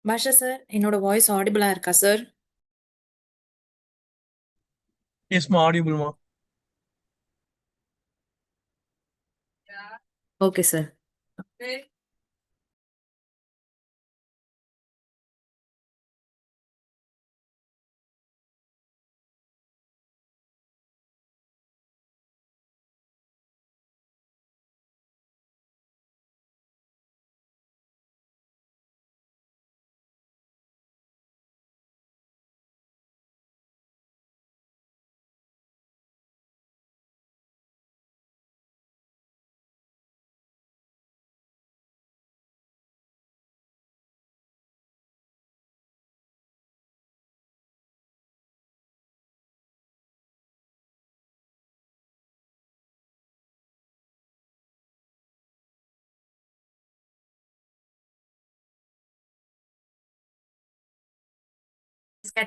பாஷா sir, என்னோட voice ஆடிபிளா இருக்கா சார்? எஸ்மா ஆடிபிள்மா. Okay sir.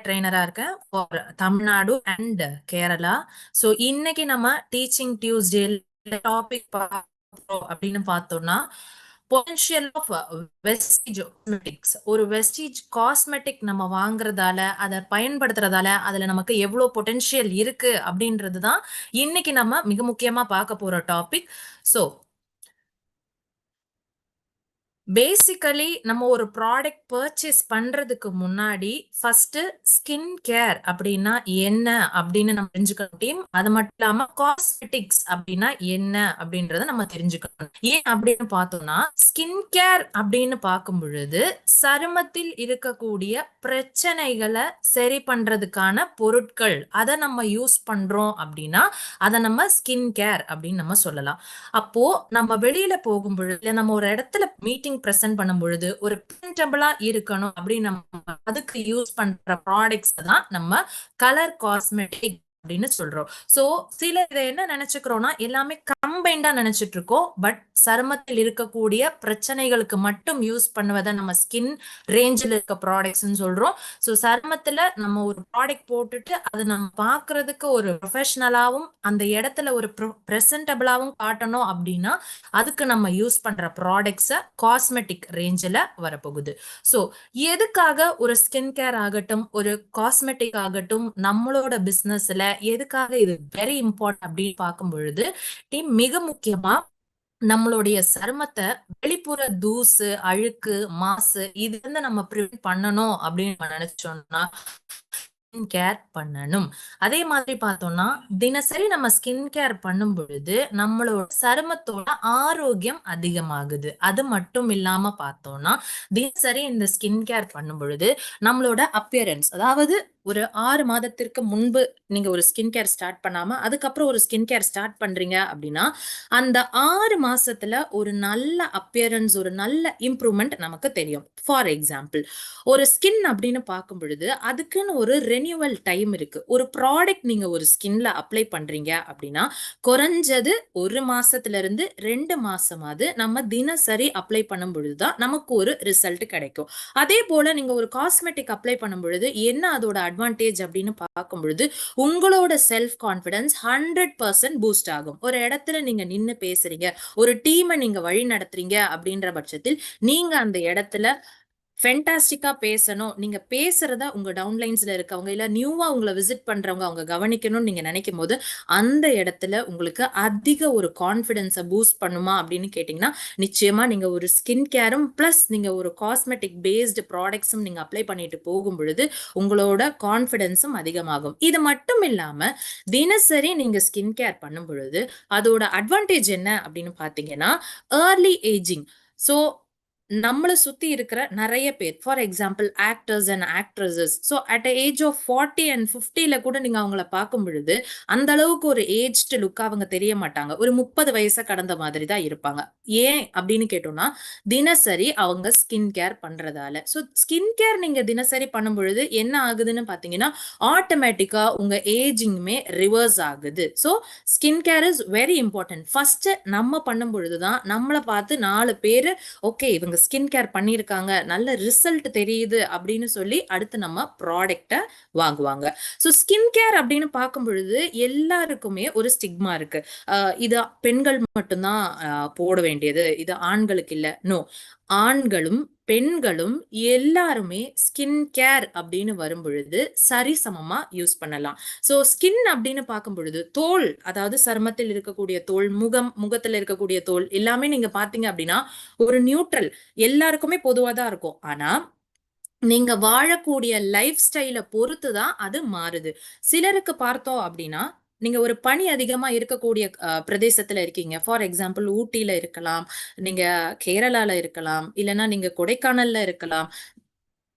ட்ரெயினரா இருக்கேன் for Tamil Nadu and Kerala. So இன்னைக்கு நம்ம டீச்சிங் டியூஸ்டே டாபிக் அப்படின்னு பார்த்தோம்னா பொட்டன்ஷியல் ஆஃப் வெஸ்டேஜ் காஸ்மெட்டிக்ஸ். ஒரு வெஸ்டேஜ் காஸ்மெட்டிக் நம்ம வாங்குறதால அதை பயன்படுத்துறதால அதுல நமக்கு எவ்வளவு பொட்டன்ஷியல் இருக்கு அப்படின்றது தான் இன்னைக்கு நம்ம மிக முக்கியமா பார்க்க போற டாபிக். ஸோ பேசிக்கலி நம்ம ஒரு ப்ராடக்ட் பர்ச்சேஸ் பண்றதுக்கு முன்னாடி ஃபர்ஸ்ட் ஸ்கின் கேர் அப்படின்னா என்ன அப்படின்னு நம்ம தெரிஞ்சுக்கணும் டீம். அது மட்டும் இல்லாம காஸ்மெட்டிக்ஸ் அப்படின்னா என்ன அப்படின்றத நம்ம தெரிஞ்சுக்கணும். ஏன் அப்படின்னு பார்த்தோம்னா ஸ்கின் கேர் அப்படின்னு பார்க்கும் பொழுது சருமத்தில் இருக்கக்கூடிய பிரச்சனைகளை சரி பண்றதுக்கான பொருட்கள் அதை நம்ம யூஸ் பண்றோம் அப்படின்னா அதை நம்ம ஸ்கின் கேர் அப்படின்னு நம்ம சொல்லலாம். அப்போ நம்ம வெளியில போகும் பொழுது இல்ல நம்ம ஒரு இடத்துல மீட்டிங் பிரசன்ட் பண்ணும் பொழுது ஒரு பிரசன்டபிளா இருக்கணும் அப்படின்னு நம்ம அதுக்கு யூஸ் பண்ற ப்ராடக்ட்ஸ் தான் நம்ம கலர் காஸ்மெட்டிக் அப்படின்னு சொல்றோம். சோ சில இதை என்ன நினைச்சுக்கிறோம்னா எல்லாமே கம்பைண்டா நினைச்சிட்டு இருக்கோம். பட் சருமத்தில் இருக்கக்கூடிய பிரச்சனைகளுக்கு மட்டும் யூஸ் பண்ணுவதை நம்ம ஸ்கின் ரேஞ்சில் இருக்க ப்ராடக்ட்ஸ் சொல்றோம். ஸோ சருமத்துல நம்ம ஒரு ப்ராடக்ட் போட்டுட்டு அதை நம்ம பாக்குறதுக்கு ஒரு ப்ரொஃபஷனலாவும் அந்த இடத்துல ஒரு ப்ரெசன்டபிளாவும் காட்டணும் அப்படின்னா அதுக்கு நம்ம யூஸ் பண்ற ப்ராடக்ட்ஸை காஸ்மெட்டிக் ரேஞ்சில் வரப்போகுது. ஸோ எதுக்காக ஒரு ஸ்கின் கேர் ஆகட்டும் ஒரு காஸ்மெட்டிக் ஆகட்டும் நம்மளோட பிசினஸ்ல எதுக்காக இது வெரி இம்பார்ட்டன்ட் அப்படின்னு பார்க்கும் பொழுது டீம் மிக முக்கியமா நம்மளுடைய சருமத்தை வெளிப்புற தூசு அழுக்கு மாசு இது வந்து நம்ம ப்ரிவென்ட் பண்ணணும் அப்படின்னு நம்ம நினைச்சோம்னா கேர் பண்ணணும். அதே மாதிரி பார்த்தோம்னா தினசரி நம்ம ஸ்கின் கேர் பண்ணும் பொழுது நம்மளோட சருமத்தோட ஆரோக்கியம் அதிகமாகுது. அது மட்டும் இல்லாம பார்த்தோம்னா தினசரி இந்த ஸ்கின் கேர் பண்ணும் பொழுது நம்மளோட அப்பியரன்ஸ், அதாவது ஒரு 6 மாதத்திற்கு முன்பு நீங்க ஒரு ஸ்கின் கேர் ஸ்டார்ட் பண்ணாம அதுக்கப்புறம் ஒரு ஸ்கின் கேர் ஸ்டார்ட் பண்றீங்க அப்படின்னா அந்த 6 மாசத்துல ஒரு நல்ல அப்பியரன்ஸ் ஒரு நல்ல இம்ப்ரூவ்மெண்ட் நமக்கு தெரியும். ஃபார் எக்ஸாம்பிள் ஒரு ஸ்கின் அப்படின்னு பார்க்கும் பொழுது அதுக்குன்னு ஒரு ரெனியூவல் டைம் இருக்கு. ஒரு ப்ராடக்ட் நீங்க ஒரு ஸ்கின்ல அப்ளை பண்றீங்க அப்படின்னா குறைஞ்சது 1 மாசத்துல இருந்து 2 மாசமாவது நம்ம தினசரி அப்ளை பண்ணும் பொழுதுதான் நமக்கு ஒரு ரிசல்ட் கிடைக்கும். அதே போல நீங்க ஒரு காஸ்மெட்டிக் அப்ளை பண்ணும் பொழுது என்ன அதோட அட்வான்டேஜ் அப்படின்னு பார்க்கும் பொழுது உங்களோட செல்ஃப் கான்பிடன்ஸ் 100% பூஸ்ட் ஆகும். ஒரு இடத்துல நீங்க நின்னு பேசுறீங்க, ஒரு டீமை நீங்க வழி நடத்துறீங்க அப்படின்ற பட்சத்தில் நீங்க அந்த இடத்துல ஃபென்டாஸ்டிக்கா பேசணும். நீங்க பேசுறத உங்க டவுன்லைன்ஸ்ல இருக்கவங்க இல்ல நியூவா உங்களை விசிட் பண்றவங்க அவங்க கவனிக்கணும்னு நீங்க நினைக்கும் போது அந்த இடத்துல உங்களுக்கு அதிக ஒரு கான்பிடன்ஸை பூஸ்ட் பண்ணுமா அப்படின்னு கேட்டீங்கன்னா நிச்சயமா நீங்க ஒரு ஸ்கின் கேரும் பிளஸ் நீங்க ஒரு காஸ்மெட்டிக் பேஸ்டு ப்ராடக்ட்ஸும் நீங்க அப்ளை பண்ணிட்டு போகும் பொழுது உங்களோட கான்பிடன்ஸும் அதிகமாகும். இது மட்டும் இல்லாம தினசரி நீங்க ஸ்கின் கேர் பண்ணும் பொழுது அதோட அட்வான்டேஜ் என்ன அப்படின்னு பாத்தீங்கன்னா ஏர்லி ஏஜிங். ஸோ நம்மளை சுத்தி இருக்கிற நிறைய பேர் for example actors and actresses so at age of 40 and 50ல கூட நீங்க அவங்கள பார்க்கும் பொழுது அந்த அளவுக்கு ஒரு ஏஜ்டு லுக்கா அவங்க தெரிய மாட்டாங்க. ஒரு 30 வயசை கடந்த மாதிரி தான் இருப்பாங்க. ஏன் அப்படின்னு கேட்டோம்னா தினசரி அவங்க ஸ்கின் கேர் பண்றதால. ஸோ ஸ்கின் கேர் நீங்க தினசரி பண்ணும் பொழுது என்ன ஆகுதுன்னு பாத்தீங்கன்னா ஆட்டோமேட்டிக்கா உங்க ஏஜிங்குமே ரிவர்ஸ் ஆகுது. So skin care is very important. First நம்ம பண்ணும் பொழுதுதான் நம்மளை பார்த்து 4 பேர் ஓகே இவங்க ஸ்கின் கேர் பண்ணியிருக்காங்க நல்ல ரிசல்ட் தெரியுது அப்படின்னு சொல்லி அடுத்து நம்ம ப்ராடக்டை வாங்குவாங்க. ஸோ ஸ்கின் கேர் அப்படின்னு பார்க்கும் பொழுது எல்லாருக்குமே ஒரு ஸ்டிக்மா இருக்கு. இது பெண்கள் மட்டும்தான் போட வேண்டியது, இது ஆண்களுக்கு இல்லை. நோ, ஆண்களும் பெண்களும் எல்லாருமே ஸ்கின் கேர் அப்படின்னு வரும் பொழுது சரிசமமா யூஸ் பண்ணலாம். ஸோ ஸ்கின் அப்படின்னு பார்க்கும் பொழுது தோல், அதாவது சருமத்தில் இருக்கக்கூடிய தோல், முகத்துல இருக்கக்கூடிய தோல் எல்லாமே நீங்க பார்த்தீங்க அப்படின்னா ஒரு நியூட்ரல், எல்லாருக்குமே பொதுவாக தான் இருக்கும். ஆனா நீங்க வாழக்கூடிய லைஃப் ஸ்டைல பொறுத்து தான் அது மாறுது. சிலருக்கு பார்த்தோம் அப்படின்னா, நீங்க ஒரு பனி அதிகமா இருக்கக்கூடிய பிரதேசத்துல இருக்கீங்க. ஃபார் எக்ஸாம்பிள் ஊட்டியில இருக்கலாம், நீங்க கேரளால இருக்கலாம், இல்லன்னா நீங்க கொடைக்கானல்ல இருக்கலாம்.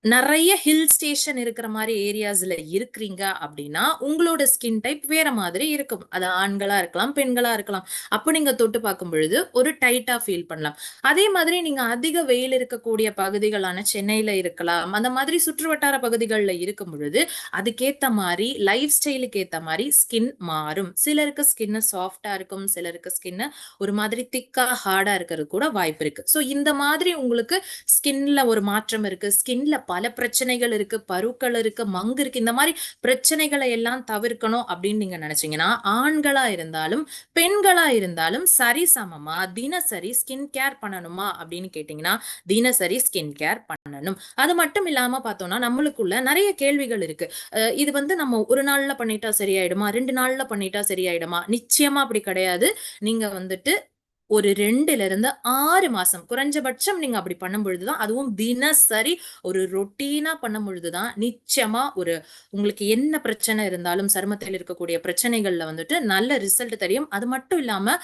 நெறைய ஹில் ஸ்டேஷன் இருக்கிற மாரி ஏரியாஸ்ல இருக்கிறீங்க அப்படின்னா, உங்களோட ஸ்கின் டைப் வேற மாதிரி இருக்கும். அது ஆண்களா இருக்கலாம், பெண்களா இருக்கலாம். அப்ப நீங்க தொட்டு பார்க்கும் பொழுது ஒரு டைட்டா ஃபீல் பண்ணலாம். அதே மாதிரி நீங்க அதிக வெயில் இருக்கக்கூடிய பகுதிகளான சென்னையில இருக்கலாம். அந்த மாதிரி சுற்றுவட்டார பகுதிகள்ல இருக்கும் பொழுது, அதுக்கேத்த மாரி லைஃப் ஸ்டைலுக்கு ஏத்த மாரி ஸ்கின் மாறும். சிலருக்கு ஸ்கின் சாஃப்ட்டா இருக்கும். சிலருக்கு ஸ்கின் ஒரு மாதிரி திக்கா, ஹார்டா இருக்கிறது கூட வாய்ப்பு இருக்கு. ஸோ இந்த மாதிரி உங்களுக்கு ஸ்கின்ல ஒரு மாற்றம் இருக்கு. ஸ்கின்ல பல பிரச்சனைகள் இருக்கு, பருக்கள் இருக்கு, மங்கு இருக்கு. இந்த மாதிரி பிரச்சனைகளை எல்லாம் தவிர்க்கணும் அப்படின்னு நீங்க நினைச்சீங்கன்னா, ஆண்களா இருந்தாலும் பெண்களா இருந்தாலும் சரிசமமா தினசரி ஸ்கின் கேர் பண்ணணுமா அப்படின்னு கேட்டீங்கன்னா, தினசரி ஸ்கின் கேர் பண்ணணும். அது மட்டும் இல்லாம பார்த்தோம்னா, நம்மளுக்குள்ள நிறைய கேள்விகள் இருக்கு. இது வந்து நம்ம ஒரு நாள்ல பண்ணிட்டா சரியாயிடுமா, 2 நாள்ல பண்ணிட்டா சரியாயிடுமா? நிச்சயமா அப்படி கிடையாது. நீங்க வந்துட்டு ஒரு 2லிருந்து 6 மாசம் குறைஞ்சபட்சம் நீங்க அப்படி பண்ணும் பொழுது தான், அதுவும் தினசரி ஒரு ரொட்டீனா பண்ணும் பொழுது தான் நிச்சயமா ஒரு உங்களுக்கு என்ன பிரச்சனை இருந்தாலும் சருமத்தில் இருக்கக்கூடிய பிரச்சனைகள்ல வந்துட்டு நல்ல ரிசல்ட் தெரியும். அது மட்டும் இல்லாம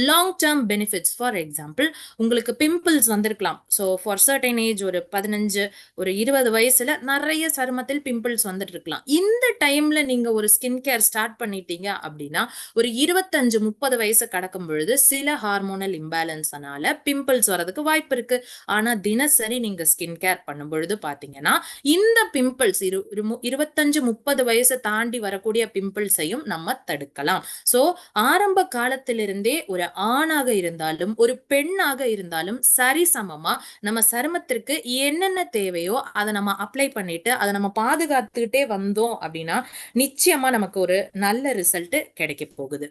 long term benefits, for example உங்களுக்கு பிம்பிள்ஸ் வந்திருக்கலாம். ஸோ ஃபார் சர்டைன் ஏஜ் ஒரு 15 ஒரு 20 வயசுல நிறைய சருமத்தில் பிம்பிள்ஸ் வந்துட்டு இருக்கலாம். இந்த டைம்ல நீங்க ஒரு ஸ்கின் கேர் ஸ்டார்ட் பண்ணிட்டீங்க அப்படின்னா, ஒரு 25 30 வயசு கடக்கும் பொழுது சில ஹார்மோனல் இம்பேலன்ஸ்னால பிம்பிள்ஸ் வரதுக்கு வாய்ப்பு இருக்கு. ஆனா தினசரி நீங்க ஸ்கின் கேர் பண்ணும் பொழுது பாத்தீங்கன்னா, இந்த பிம்பிள்ஸ் 25 30 வயசு தாண்டி வரக்கூடிய பிம்பிள்ஸையும் நம்ம தடுக்கலாம். சோ ஆரம்ப காலத்திலிருந்தே ஒரு ஆணாக இருந்தாலும் ஒரு பெண்ணாக இருந்தாலும் சரிசமமா நம்ம சருமத்திற்கு என்னென்ன தேவையோ அதை நம்ம அப்ளை பண்ணிட்டு அதை நம்ம பாதுகாத்துக்கிட்டே வந்தோம் அப்படின்னா நிச்சயமா நமக்கு ஒரு நல்ல ரிசல்ட் கிடைக்க போகுது.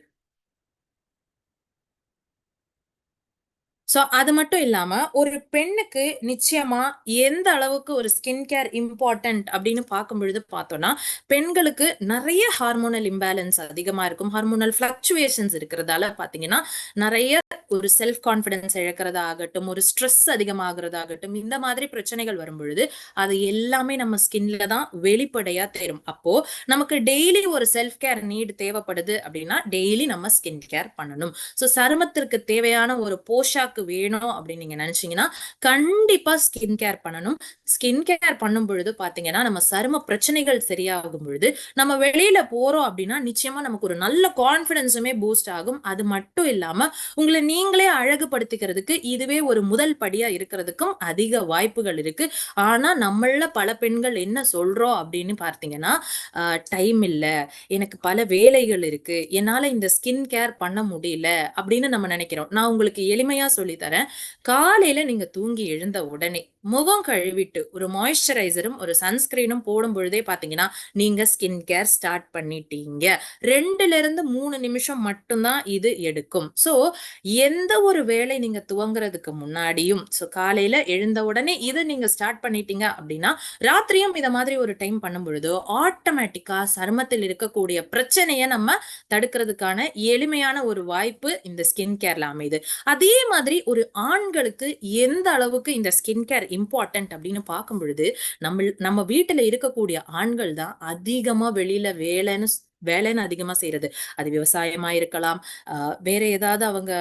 ஸோ அது மட்டும் இல்லாம, ஒரு பெண்ணுக்கு நிச்சயமா எந்த அளவுக்கு ஒரு ஸ்கின் கேர் இம்பார்ட்டன்ட் அப்படின்னு பார்க்கும்பொழுது பார்த்தோம்னா, பெண்களுக்கு நெறைய ஹார்மோனல் இம்பேலன்ஸ் அதிகமா இருக்கும். ஹார்மோனல் ஃப்ளக்சுவேஷன்ஸ் இருக்கிறதால பார்த்தீங்கன்னா, நெறைய ஒரு செல்ஃப் கான்ஃபிடன்ஸ் இழக்கிறதாகட்டும், ஒரு ஸ்ட்ரெஸ் அதிகமாகிறதாகட்டும், இந்த மாதிரி பிரச்சனைகள் வரும்பொழுது, அது எல்லாமே நம்ம ஸ்கின்ல தான் வெளிப்படையா தெரியும். அப்போ நமக்கு டெய்லி ஒரு செல்ஃப் கேர் நீட் தேவைப்படுது அப்படின்னா, டெய்லி நம்ம ஸ்கின் கேர் பண்ணணும். ஸோ சருமத்திற்கு தேவையான ஒரு போஷாக்கு வேணும் அப்படின்னு நீங்க நினைச்சீங்கன்னா, கண்டிப்பா ஸ்கின் கேர் பண்ணணும். ஸ்கின் கேர் பண்ணும் பொழுது பாத்தீங்கன்னா, நம்ம சரும பிரச்சனைகள் சரியாகும் பொழுது, நம்ம வெளியில போறோம் அப்படின்னா, நிச்சயமா நமக்கு ஒரு நல்ல கான்ஃபிடன்ஸுமே பூஸ்ட் ஆகும். அது மட்டும் இல்லாம, உங்களை நீங்களே அழகுபடுத்திக்கிறதுக்கு இதுவே ஒரு முதல் படியா இருக்கிறதுக்கும் அதிக வாய்ப்புகள் இருக்கு. ஆனா, நம்மள பல பெண்கள் என்ன சொல்றோம் அப்படின்னு பார்த்தீங்கன்னா, டைம் இல்ல, எனக்கு பல வேலைகள் இருக்கு, என்னால இந்த ஸ்கின் கேர் பண்ண முடியல அப்படின்னு நம்ம நினைக்கிறோம். நான் உங்களுக்கு எளிமையா சொல்லி தரேன். காலையில நீங்க தூங்கி எழுந்த உடனே முகம் கழுவிட்டு ஒரு மாய்ஸ்சரைசரும் ஒரு சன்ஸ்கிரீனும் போடும் பொழுதே பாத்தீங்கன்னா, நீங்க ஸ்கின் கேர் ஸ்டார்ட் பண்ணிட்டீங்க. 2லிருந்து 3 நிமிஷம் மட்டும்தான் இது எடுக்கும். சோ எந்த ஒரு வேலை நீங்க துவங்குறதுக்கு முன்னாடியும், சோ காலையில எழுந்த உடனே இதை நீங்க ஸ்டார்ட் பண்ணிட்டீங்க அப்படின்னா, ராத்திரியும் இத மாதிரி ஒரு டைம் பண்ணும் பொழுது ஆட்டோமேட்டிக்கா சருமத்தில் இருக்கக்கூடிய பிரச்சனையை நம்ம தடுக்கிறதுக்கான எளிமையான ஒரு வாய்ப்பு இந்த ஸ்கின் கேர்ல அமையுது. அதே மாதிரி ஒரு ஆண்களுக்கு எந்த அளவுக்கு இந்த ஸ்கின் கேர் இம்பார்ட்டன்ட் அப்படின்னு பார்க்கும் பொழுது, நம்ம வீட்டுல இருக்கக்கூடிய ஆண்கள் தான் அதிகமா வெளியில வேலைன்னு அதிகமா செய்யறது. அது விவசாயமா இருக்கலாம், வேற ஏதாவது அவங்க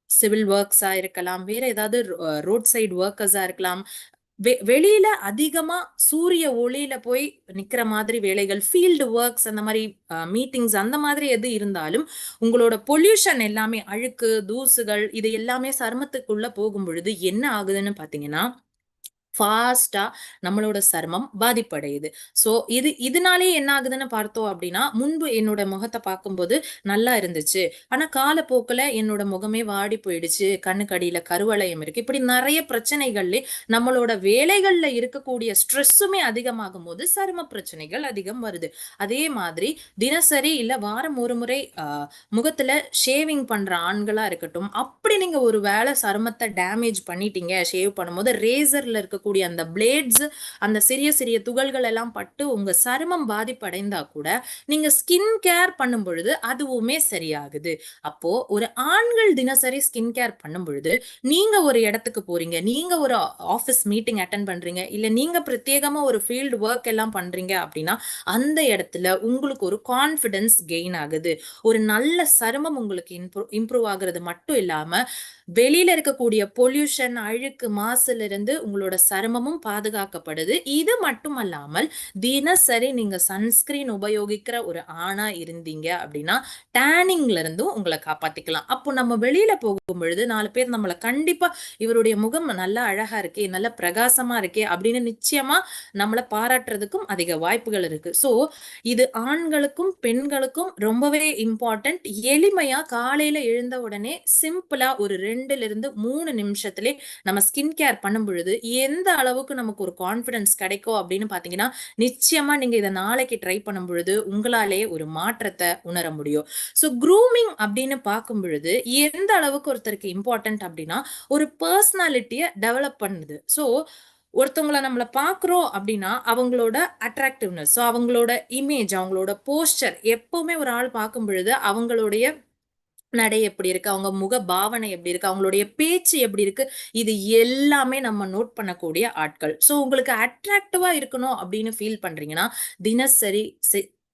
சிவில் ஒர்க்ஸா இருக்கலாம், வேற ஏதாவது ரோட் சைடு ஒர்க்கர்ஸா இருக்கலாம். வெளியில அதிகமா சூரிய ஒளியில போய் நிக்கிற மாதிரி வேலைகள், ஃபீல்டு ஒர்க்ஸ், அந்த மாதிரி மீட்டிங்ஸ், அந்த மாதிரி எது இருந்தாலும் உங்களோட பொல்யூஷன் எல்லாமே, அழுக்கு தூசுகள் இது எல்லாமே சருமத்துக்குள்ள போகும் பொழுது என்ன ஆகுதுன்னு பாத்தீங்கன்னா, ஃபாஸ்டா நம்மளோட சருமம் பாதிப்படையுது. ஸோ இதனாலே என்ன ஆகுதுன்னு பார்த்தோம் அப்படின்னா, முன்பு என்னோட முகத்த பார்க்கும்போது நல்லா இருந்துச்சு. ஆனா காலப்போக்குல என்னோட முகமே வாடி போயிடுச்சு. கண்ணுக்கு அடியில கருவளையம் இருக்கு. இப்படி நெறைய பிரச்சனைகள்லே நம்மளோட வேலைகள்ல இருக்கக்கூடிய ஸ்ட்ரெஸ்ஸுமே அதிகமாகும்போது சரும பிரச்சனைகள் அதிகம் வருது. அதே மாதிரி தினசரி இல்ல வாரம் ஒரு முறை முகத்துல ஷேவிங் பண்ற ஆண்களா இருக்கட்டும், அப்படி நீங்க ஒரு வேளை சருமத்த டேமேஜ் பண்ணிட்டீங்க ஷேவ் பண்ணும்போது, ரேசர்ல இருக்கக்கூடிய அந்த பிளேட்ஸ், அந்த சிறிய சிறிய துகள்கள் எல்லாம் பட்டு உங்க சருமம் பாதிப்படைந்தா கூட, நீங்க ஸ்கின் கேர் பண்ணும் பொழுது அதுவுமே சரியாகுது. அப்போ ஒரு ஆண்கள் தினசரி ஸ்கின் கேர் பண்ணும் பொழுது, நீங்க ஒரு இடத்துக்கு போறீங்க, நீங்க ஒரு ஆஃபீஸ் மீட்டிங் அட்டெண்ட் பண்றீங்க, இல்ல நீங்க பிரத்யேகமா ஒரு ஃபீல்டு ஒர்க் எல்லாம் பண்றீங்க அப்படின்னா, அந்த இடத்துல உங்களுக்கு ஒரு கான்ஃபிடன்ஸ் கெயின் ஆகுது. ஒரு நல்ல சருமம் உங்களுக்கு இம்ப்ரூவ் ஆகுறது மட்டும் இல்லாம, வெளியில இருக்கக்கூடிய பொல்யூஷன், அழுக்கு, மாசுல இருந்து உங்களோட சருமமும் பாதுகாக்கப்படுது. இது மட்டுமல்லாமல், தினசரி நீங்க சன்ஸ்கிரீன் உபயோகிக்கிற ஒரு ஆணா இருந்தீங்க அப்படின்னா, டேனிங்ல இருந்தும் உங்கள காப்பாத்திக்கலாம். அப்போ நம்ம வெளியில போகும்பொழுது 4 பேர் நம்மள கண்டிப்பா இவருடைய முகம் நல்லா அழகா இருக்கே, நல்ல பிரகாசமா இருக்கே அப்படின்னு நிச்சயமா நம்மள பாராட்டுறதுக்கும் அதிக வாய்ப்புகள் இருக்கு. ஸோ இது ஆண்களுக்கும், பெண்களுக்கும் ரொம்பவே இம்பார்ட்டன்ட். எளிமையா காலையில எழுந்த உடனே சிம்பிளா ஒரு 2லிருந்து 3 நிமிஷத்திலே நம்ம ஸ்கின் கேர் பண்ணும் பொழுது, எந்த அளவுக்கு நமக்கு ஒரு கான்ஃபிடன்ஸ் கிடைக்கும் அப்படின்னு பார்த்தீங்கன்னா, நிச்சயமா நீங்க இத நாளைக்கு ட்ரை பண்ணும் பொழுது, உங்களாலேயே ஒரு மாற்றத்த உணர முடியும். ஸோ க்ரூமிங் அப்படின்னு பார்க்கும் பொழுது, எந்த அளவுக்கு ஒருத்தருக்கு இம்பார்ட்டன்ட் அப்படின்னா, ஒரு பர்சனாலிட்டிய டெவலப் பண்ணுது. ஸோ ஒருத்தவங்கள நம்மள பார்க்குறோம் அப்படின்னா, அவங்களோட அட்ராக்டிவ்னஸ், ஸோ அவங்களோட இமேஜ், அவங்களோட போஸ்டர் எப்பவுமே ஒரு ஆள் பார்க்கும் பொழுது, அவங்களுடைய நடை எப்படி இருக்கு? அவங்க முக பாவனை எப்படி இருக்கு? அவங்களுடைய பேச்சு எப்படி இருக்கு? இது எல்லாமே நம்ம நோட் பண்ணக்கூடிய ஆட்கள். ஸோ உங்களுக்கு அட்ராக்டிவா இருக்கணும் அப்படின்னு ஃபீல் பண்றீங்கன்னா, தினசரி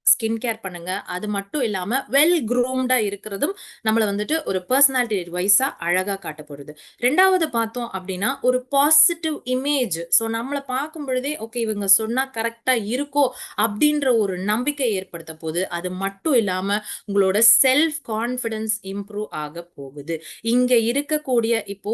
ஸ்கின் கேர் பண்ணுங்க. அது மட்டும் இல்லாம வெல் க்ரூம்டா இருக்கிறதும் நம்மள வந்துட்டு ஒரு பெர்சனாலிட்டி வைஸா அழகா காட்டப் போகுது. 2வது பார்த்தோம் அப்படின்னா, ஒரு பாசிட்டிவ் இமேஜ். ஸோ நம்மள பார்க்கும் பொழுதே, ஓகே இவங்க சொன்னா கரெக்ட்டா இருக்கோ அப்படின்ற ஒரு நம்பிக்கை ஏற்படுத்த போது. அது மட்டும் இல்லாம உங்களோட செல்ஃப் கான்ஃபிடன்ஸ் இம்ப்ரூவ் ஆக போகுது. இங்க இருக்கக்கூடிய இப்போ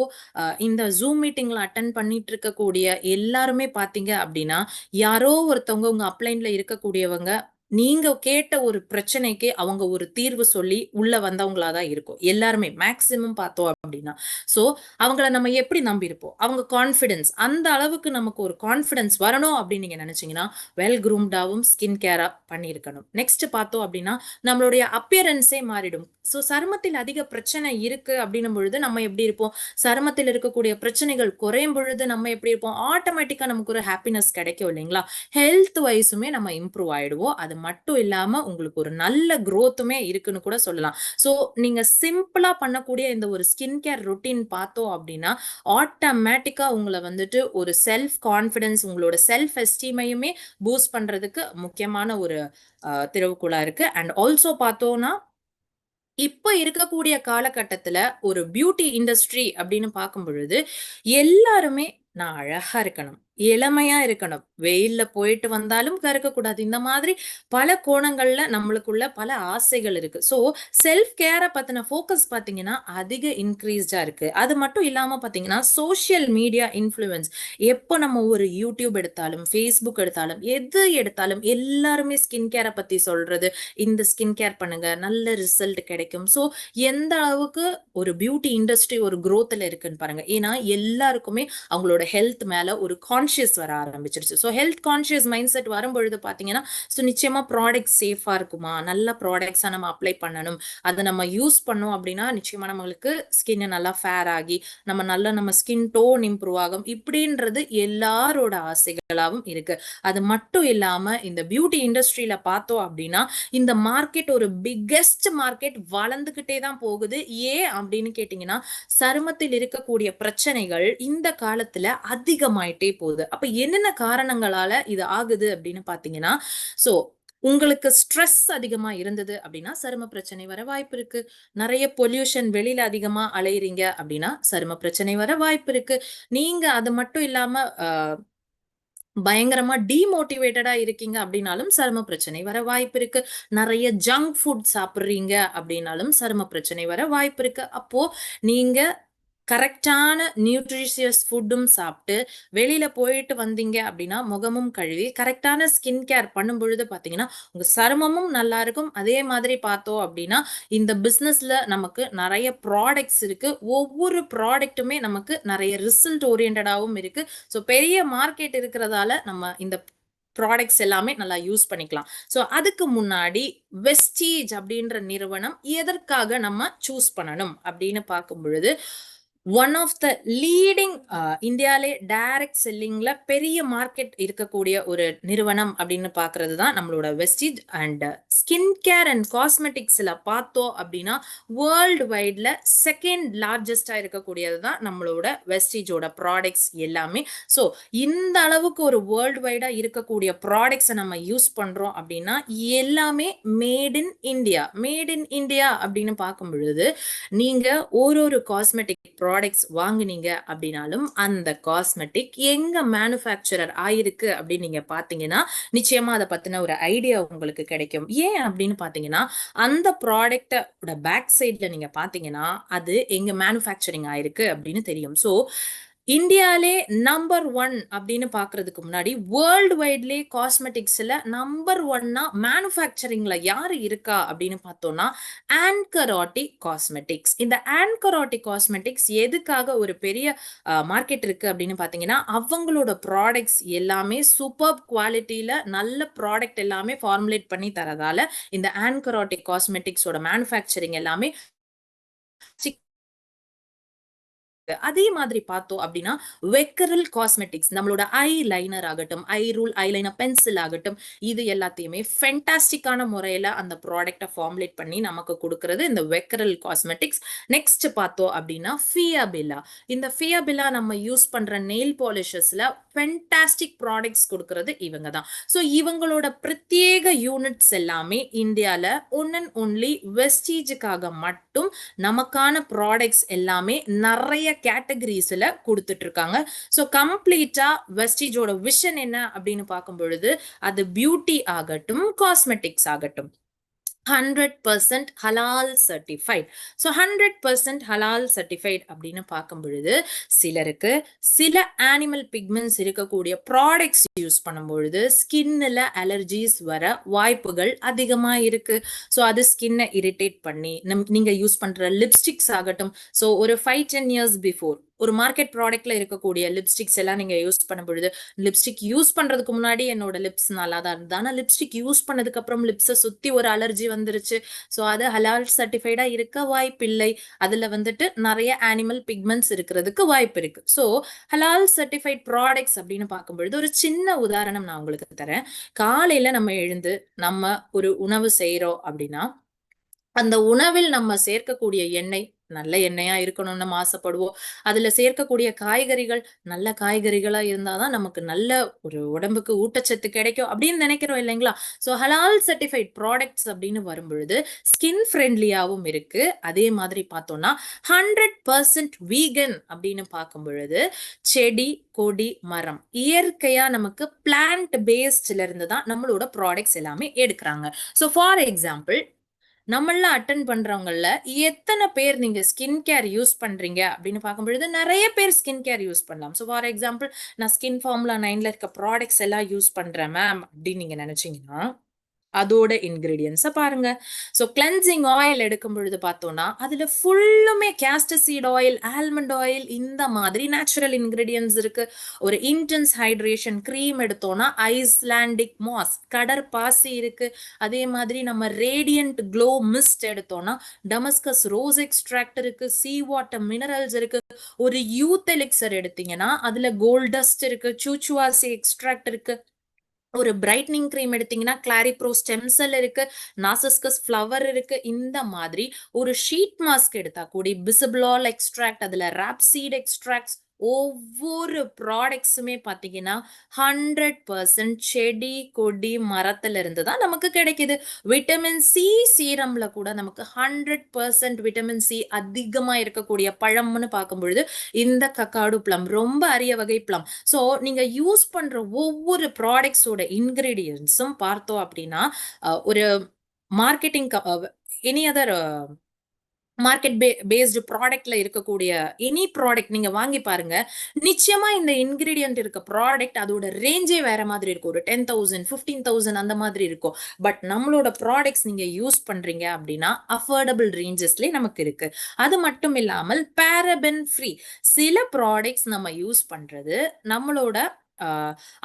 இந்த ஜூம் மீட்டிங்ல அட்டெண்ட் பண்ணிட்டு இருக்கக்கூடிய எல்லாருமே பார்த்தீங்க அப்படின்னா, யாரோ ஒருத்தவங்க உங்க அப்லைன்ல இருக்கக்கூடியவங்க, நீங்க கேட்ட ஒரு பிரச்சனைக்கு அவங்க ஒரு தீர்வு சொல்லி உள்ள வந்தவங்களா தான் இருக்கும். எல்லாருமே மேக்ஸிமம் பார்த்தோம் அப்படின்னா. ஸோ அவங்கள நம்ம எப்படி நம்பியிருப்போம்? அவங்க கான்ஃபிடன்ஸ் அந்த அளவுக்கு நமக்கு ஒரு கான்ஃபிடன்ஸ் வரணும் அப்படின்னு நீங்க நினைச்சீங்கன்னா, வெல் க்ரூம்டாவும் ஸ்கின் கேரா பண்ணியிருக்கணும். நெக்ஸ்ட் பார்த்தோம் அப்படின்னா, நம்மளுடைய அப்பியரன்ஸே மாறிடும். ஸோ சருமத்தில் அதிக பிரச்சனை இருக்கு அப்படின்னும் பொழுது நம்ம எப்படி இருப்போம்? சருமத்தில் இருக்கக்கூடிய பிரச்சனைகள் குறையும் பொழுது நம்ம எப்படி இருப்போம்? ஆட்டோமேட்டிக்கா நமக்கு ஒரு ஹாப்பினஸ் கிடைக்கும் இல்லைங்களா? ஹெல்த் வைஸுமே நம்ம இம்ப்ரூவ் ஆயிடுவோம். அது மட்டும் இல்லாம உங்களுக்கு ஒரு நல்ல குரோத்துமே இருக்குன்னு கூட சொல்லலாம். ஸோ நீங்க சிம்பிளா பண்ணக்கூடிய இந்த ஒரு ஸ்கின் கேர் ரொட்டீன் பார்த்தோம் அப்படின்னா, ஆட்டோமேட்டிக்கா உங்கள வந்துட்டு ஒரு செல்ஃப் கான்ஃபிடன்ஸ், உங்களோட செல்ஃப் எஸ்டீமையுமே பூஸ்ட் பண்றதுக்கு முக்கியமான ஒரு திறவுகோலா இருக்கு. அண்ட் ஆல்சோ பார்த்தோம்னா, இப்ப இருக்கக்கூடிய காலகட்டத்துல ஒரு பியூட்டி இண்டஸ்ட்ரி அப்படின்னு பார்க்கும் பொழுது, எல்லாருமே நான் அழகா இருக்கணும், இளமையா இருக்கணும், வெயில்ல போயிட்டு வந்தாலும் கருக்கக்கூடாது. இந்த மாதிரி பல கோணங்கள்ல நம்மளுக்குள்ள பல ஆசைகள் இருக்கு. ஸோ செல்ஃப் கேர பத்தின ஃபோக்கஸ் பார்த்தீங்கன்னா, அதிக இன்க்ரீஸ்டா இருக்கு. அது மட்டும் இல்லாம பார்த்தீங்கன்னா, சோசியல் மீடியா இன்ஃப்ளூயன்ஸ் எப்போ நம்ம ஒரு யூடியூப் எடுத்தாலும், Facebook எடுத்தாலும், எது எடுத்தாலும் எல்லாருமே ஸ்கின் கேர பத்தி சொல்றது. இந்த ஸ்கின் கேர் பண்ணுங்க, நல்ல ரிசல்ட் கிடைக்கும். ஸோ எந்த அளவுக்கு ஒரு பியூட்டி இண்டஸ்ட்ரி ஒரு குரோத்ல இருக்குன்னு பாருங்க. ஏன்னா எல்லாருக்குமே அவங்களோட ஹெல்த் மேல ஒரு கான்ஷியஸ் வர ஆரம்பிச்சிருச்சு. So health conscious mind set வரும்பொழுது பார்த்தீங்கன்னா, ஸோ நிச்சயமா ப்ராடக்ட் சேஃபா இருக்குமா? நல்ல ப்ராடக்ட்ஸா நம்ம அப்ளை பண்ணணும். அதை நம்ம யூஸ் பண்ணோம் அப்படின்னா, நிச்சயமா நம்மளுக்கு ஸ்கின் நல்லா ஃபேர் ஆகி, நம்ம ஸ்கின் டோன் இம்ப்ரூவ் ஆகும். இப்படின்றது எல்லாரோட ஆசைகளாவும் இருக்கு. அது மட்டும் இல்லாம இந்த பியூட்டி இண்டஸ்ட்ரியில பார்த்தோம் அப்படின்னா, இந்த மார்க்கெட் ஒரு பிக்கெஸ்ட் மார்க்கெட் வளர்ந்துகிட்டே தான் போகுது. ஏன் அப்படின்னு கேட்டீங்கன்னா, சருமத்தில் இருக்கக்கூடிய பிரச்சனைகள் இந்த காலத்துல அதிகமாயிட்டே போகுது. அப்ப என்னென்ன காரணங்களால இது ஆகுது அப்படின்னு பாத்தீங்கன்னா, சோ உங்களுக்கு ஸ்ட்ரெஸ் அதிகமா இருந்தது அப்படின்னா சரும பிரச்சனை வர வாய்ப்பு இருக்கு. நிறைய பொல்யூஷன் வெளியில அதிகமா அலையறீங்க அப்படின்னா சரும பிரச்சனை வர வாய்ப்பு இருக்கு. நீங்க அது மட்டும் இல்லாம பயங்கரமா டீமோட்டிவேட்டடா இருக்கீங்க அப்படின்னாலும் சரும பிரச்சனை வர வாய்ப்பு இருக்கு. நிறைய ஜங்க் ஃபுட் சாப்பிடுறீங்க அப்படின்னாலும் சரும பிரச்சனை வர வாய்ப்பு இருக்கு. அப்போ நீங்க கரெக்டான நியூட்ரிஷியஸ் ஃபுட்டும் சாப்பிட்டு வெளியில போயிட்டு வந்தீங்க அப்படின்னா முகமும் கழுவி கரெக்டான ஸ்கின் கேர் பண்ணும் பொழுது பார்த்தீங்கன்னா உங்க சருமமும் நல்லா இருக்கும். அதே மாதிரி பார்த்தோம் அப்படின்னா இந்த பிஸ்னஸ்ல நமக்கு நிறைய ப்ராடக்ட்ஸ் இருக்கு. ஒவ்வொரு ப்ராடக்ட்டுமே நமக்கு நிறைய ரிசல்ட் ஓரியன்டாவும் இருக்கு. ஸோ பெரிய மார்க்கெட் இருக்கிறதால நம்ம இந்த ப்ராடக்ட்ஸ் எல்லாமே நல்லா யூஸ் பண்ணிக்கலாம். ஸோ அதுக்கு முன்னாடி வெஸ்டீஜ் அப்படின்ற நிறுவனம் எதற்காக நம்ம சூஸ் பண்ணணும் அப்படின்னு பார்க்கும் பொழுது ஒன் ஆஃப் த லீடிங் இந்தியாலே டைரக்ட் செல்லிங்ல பெரிய மார்க்கெட் இருக்கக்கூடிய ஒரு நிறுவனம் அப்படின்னு பார்க்கறது தான் நம்மளோட Vestige. And skin care and காஸ்மெட்டிக்ஸ்ல பார்த்தோம் அப்படின்னா வேர்ல்டு வைட்ல செகண்ட் லார்ஜஸ்டா இருக்கக்கூடியது தான் நம்மளோட வெஸ்டீஜோட ப்ராடக்ட்ஸ் எல்லாமே. ஸோ இந்த அளவுக்கு ஒரு வேர்ல்டு வைடா இருக்கக்கூடிய ப்ராடக்ட்ஸை நம்ம யூஸ் பண்றோம் அப்படின்னா எல்லாமே made in India. Made in India அப்படின்னு பார்க்கும் பொழுது நீங்க ஒரு காஸ்மெட்டிக் ப்ராடக்ட்ஸ் வாங்குனீங்க அப்படின்னாலும் அந்த காஸ்மெட்டிக் எங்க மேனுஃபேக்சரர் ஆயிருக்கு அப்படின்னு நீங்க பாத்தீங்கன்னா நிச்சயமா அதை பத்தின ஒரு ஐடியா உங்களுக்கு கிடைக்கும். ஏன் அப்படின்னு பாத்தீங்கன்னா அந்த ப்ராடக்டோட பேக் சைட்ல நீங்க பாத்தீங்கன்னா அது எங்க மேனுஃபேக்சரிங் ஆயிருக்கு அப்படின்னு தெரியும். ஸோ இந்தியாலே நம்பர் 1 அப்படின்னு பாக்குறதுக்கு முன்னாடி வேர்ல்டு வைட்லே காஸ்மெட்டிக்ஸ்ல நம்பர் 1னா மேனுஃபேக்சரிங்ல யாரு இருக்கா அப்படின்னு பார்த்தோம்னா ஆன்கராட்டி காஸ்மெட்டிக்ஸ். இந்த ஆன்கராட்டி காஸ்மெட்டிக்ஸ் எதுக்காக ஒரு பெரிய மார்க்கெட் இருக்கு அப்படின்னு பாத்தீங்கன்னா அவங்களோட ப்ராடக்ட்ஸ் எல்லாமே சூப்பர் குவாலிட்டியில நல்ல ப்ராடக்ட் எல்லாமே ஃபார்முலேட் பண்ணி தரதால இந்த ஆன்கராட்டி காஸ்மெட்டிக்ஸோட மேனுஃபேக்சரிங் எல்லாமே அதே மாதிரி பார்த்தோம் அப்படின்னா வெக்கரல் காஸ்மெட்டிக்ஸ் நம்மளோட ஐ லைனர் ஆகட்டும், ஐ ரூல் ஐலைனர் பென்சில் ஆகட்டும், இது எல்லாத்தையுமே ஃபென்டாஸ்டிக்கான முறையில அந்த ப்ராடக்டை ஃபார்முலேட் பண்ணி நமக்கு கொடுக்கறது இந்த வெக்கரல் காஸ்மெட்டிக்ஸ். நெக்ஸ்ட் பார்த்தோம் அப்படின்னா ஃபியாபிலா. இந்த ஃபியாபிலா நம்ம யூஸ் பண்ற நெயில் பாலிஷஸ்ல ஃபென்டாஸ்டிக் ப்ராடக்ட்ஸ் கொடுக்கறது இவங்க தான். ஸோ இவங்களோட பிரத்யேக யூனிட்ஸ் எல்லாமே இந்தியால ஒன் அண்ட் ஒன்லி வெஸ்டீஜுக்காக மட்டும் நமக்கான ப்ராடக்ட்ஸ் எல்லாமே நிறைய கேட்டகரிஸ்ல கொடுத்துட்டு இருக்காங்க. ஸோ கம்ப்ளீட்டா வெஸ்டீஜோட விஷன் என்ன அப்படின்னு பார்க்கும் பொழுது அது பியூட்டி ஆகட்டும், காஸ்மெட்டிக்ஸ் ஆகட்டும் 100% ஹலால் சர்டிஃபைட். ஸோ 100% ஹலால் சர்டிஃபைட் அப்படின்னு பார்க்கும் பொழுது சிலருக்கு சில ஆனிமல் பிக்மெண்ட்ஸ் இருக்கக்கூடிய ப்ராடக்ட்ஸ் யூஸ் பண்ணும் பொழுது ஸ்கின்ல அலர்ஜிஸ் வர வாய்ப்புகள் அதிகமாக இருக்கு. ஸோ அது ஸ்கின்னை இரிட்டேட் பண்ணி நீங்க யூஸ் பண்ற லிப்ஸ்டிக்ஸ் ஆகட்டும். ஸோ ஒரு 5-10 இயர்ஸ் பிஃபோர் ஒரு மார்க்கெட் ப்ராடக்ட்ல இருக்கக்கூடிய லிப்ஸ்டிக்ஸ் எல்லாம் நீங்க யூஸ் பண்ணும் பொழுது லிப்ஸ்டிக் யூஸ் பண்றதுக்கு முன்னாடி என்னோட லிப்ஸ் நல்லா தான் இருந்தது. ஆனா லிப்ஸ்டிக் யூஸ் பண்ணதுக்கு அப்புறம் லிப்ஸை சுத்தி ஒரு அலர்ஜி வந்துருச்சு. ஸோ அது ஹலால் சர்டிஃபைடா இருக்க வாய்ப்பு இல்லை. அதுல வந்துட்டு நிறைய ஆனிமல் பிக்மெண்ட்ஸ் இருக்கிறதுக்கு வாய்ப்பு இருக்கு. ஸோ ஹலால் சர்டிஃபைட் ப்ராடக்ட்ஸ் அப்படின்னு பார்க்கும் பொழுது ஒரு சின்ன உதாரணம் நான் உங்களுக்கு தரேன். காலையில நம்ம எழுந்து நம்ம ஒரு உணவு செய்யறோம் அப்படின்னா அந்த உணவில் நம்ம சேர்க்கக்கூடிய எண்ணெய் நல்ல எண்ணெயா இருக்கணும்னு நம்ம ஆசைப்படுவோம். அதுல சேர்க்கக்கூடிய காய்கறிகள் நல்ல காய்கறிகளா இருந்தாதான் நமக்கு நல்ல ஒரு உடம்புக்கு ஊட்டச்சத்து கிடைக்கும் அப்படின்னு நினைக்கிறோம் இல்லைங்களா? ஸோ ஹலால் சர்டிஃபைட் ப்ராடக்ட்ஸ் அப்படின்னு வரும்பொழுது ஸ்கின் ஃப்ரெண்ட்லியாவும் இருக்கு. அதே மாதிரி பார்த்தோம்னா 100% வீகன் அப்படின்னு பார்க்கும் பொழுது செடி, கொடி, மரம் இயற்கையா நமக்கு பிளான்ட் பேஸ்ட்ல இருந்து தான் நம்மளோட ப்ராடக்ட்ஸ் எல்லாமே எடுக்கிறாங்க. ஸோ ஃபார் எக்ஸாம்பிள் நம்மள அட்டன் பண்றவங்கல எத்தனை பேர் நீங்க ஸ்கின் கேர் யூஸ் பண்றீங்க அப்படின்னு பார்க்கும் பொழுது நிறைய பேர் ஸ்கின் கேர் யூஸ் பண்ணலாம். ஸோ ஃபார் எக்ஸாம்பிள் நான் ஸ்கின் ஃபார்முலா 9ல இருக்க ப்ராடக்ட்ஸ் எல்லாம் யூஸ் பண்றேன் மேம் அப்படின்னு நீங்க நினைச்சீங்கன்னா அதோட இன்கிரீடியன்ஸை பாருங்க. ஸோ கிளென்சிங் ஆயில் எடுக்கும் பொழுது பார்த்தோம்னா அதுல ஃபுல்லுமே castor seed oil, almond oil இந்த மாதிரி நேச்சுரல் இன்கிரீடியன்ஸ் இருக்கு. ஒரு இன்டென்ஸ் ஹைட்ரேஷன் க்ரீம் எடுத்தோம்னா ஐஸ்லாண்டிக் மாஸ் கடற்பாசி இருக்கு. அதே மாதிரி நம்ம ரேடியன்ட் க்ளோ மிஸ்ட் எடுத்தோம்னா டமஸ்கஸ் ரோஸ் எக்ஸ்ட்ராக்ட் இருக்கு, சீ வாட்டர் மினரல்ஸ் இருக்கு. ஒரு யூத் எலிக்சர் எடுத்தீங்கன்னா அதுல கோல்ட் டஸ்ட் இருக்கு, சூச்சுவாசி எக்ஸ்ட்ராக்ட் இருக்கு. ஒரு பிரைட்னிங் க்ரீம் எடுத்தீங்கன்னா கிளாரிப்ரோ ஸ்டெம் செல் இருக்கு, நாசஸ்கஸ் ஃப்ளவர் இருக்கு. இந்த மாதிரி ஒரு ஷீட் மாஸ்க் எடுத்தா கூடி பிசிபிளால் எக்ஸ்ட்ராக்ட், அதுல ராப்சீட் எக்ஸ்ட்ராக்ட்ஸ் ஒவ்வொரு ப்ராடக்ட்ஸுமே பார்த்தீங்கன்னா 100% செடி கொடி மரத்துல இருந்து தான் நமக்கு கிடைக்குது. விட்டமின் சி சீரம்ல கூட நமக்கு 100% விட்டமின் சி அதிகமா இருக்கக்கூடிய பழம்னு பார்க்கும் பொழுது இந்த கக்காடு பிளம் ரொம்ப அரிய வகை பிளம். ஸோ நீங்க யூஸ் பண்ற ஒவ்வொரு ப்ராடக்ட்ஸோட இன்கிரீடியன்ஸும் பார்த்தோம் அப்படின்னா ஒரு marketing any other market based ப்ராடக்ட்ல இருக்கக்கூடிய எனி ப்ராடக்ட் நீங்க வாங்கி பாருங்க, நிச்சயமா இந்த இன்கிரீடியன்ட் இருக்க ப்ராடக்ட் அதோட ரேஞ்சே வேற மாதிரி இருக்கும். ஒரு 10,000 15,000 அந்த மாதிரி இருக்கும். பட் நம்மளோட ப்ராடக்ட்ஸ் நீங்க யூஸ் பண்றீங்க அப்படின்னா அஃபோர்டபுள் ரேஞ்சஸ்லேயே நமக்கு இருக்கு. அது மட்டும் இல்லாமல் பேரபன் ஃப்ரீ சில ப்ராடக்ட்ஸ் நம்ம யூஸ் பண்றது நம்மளோட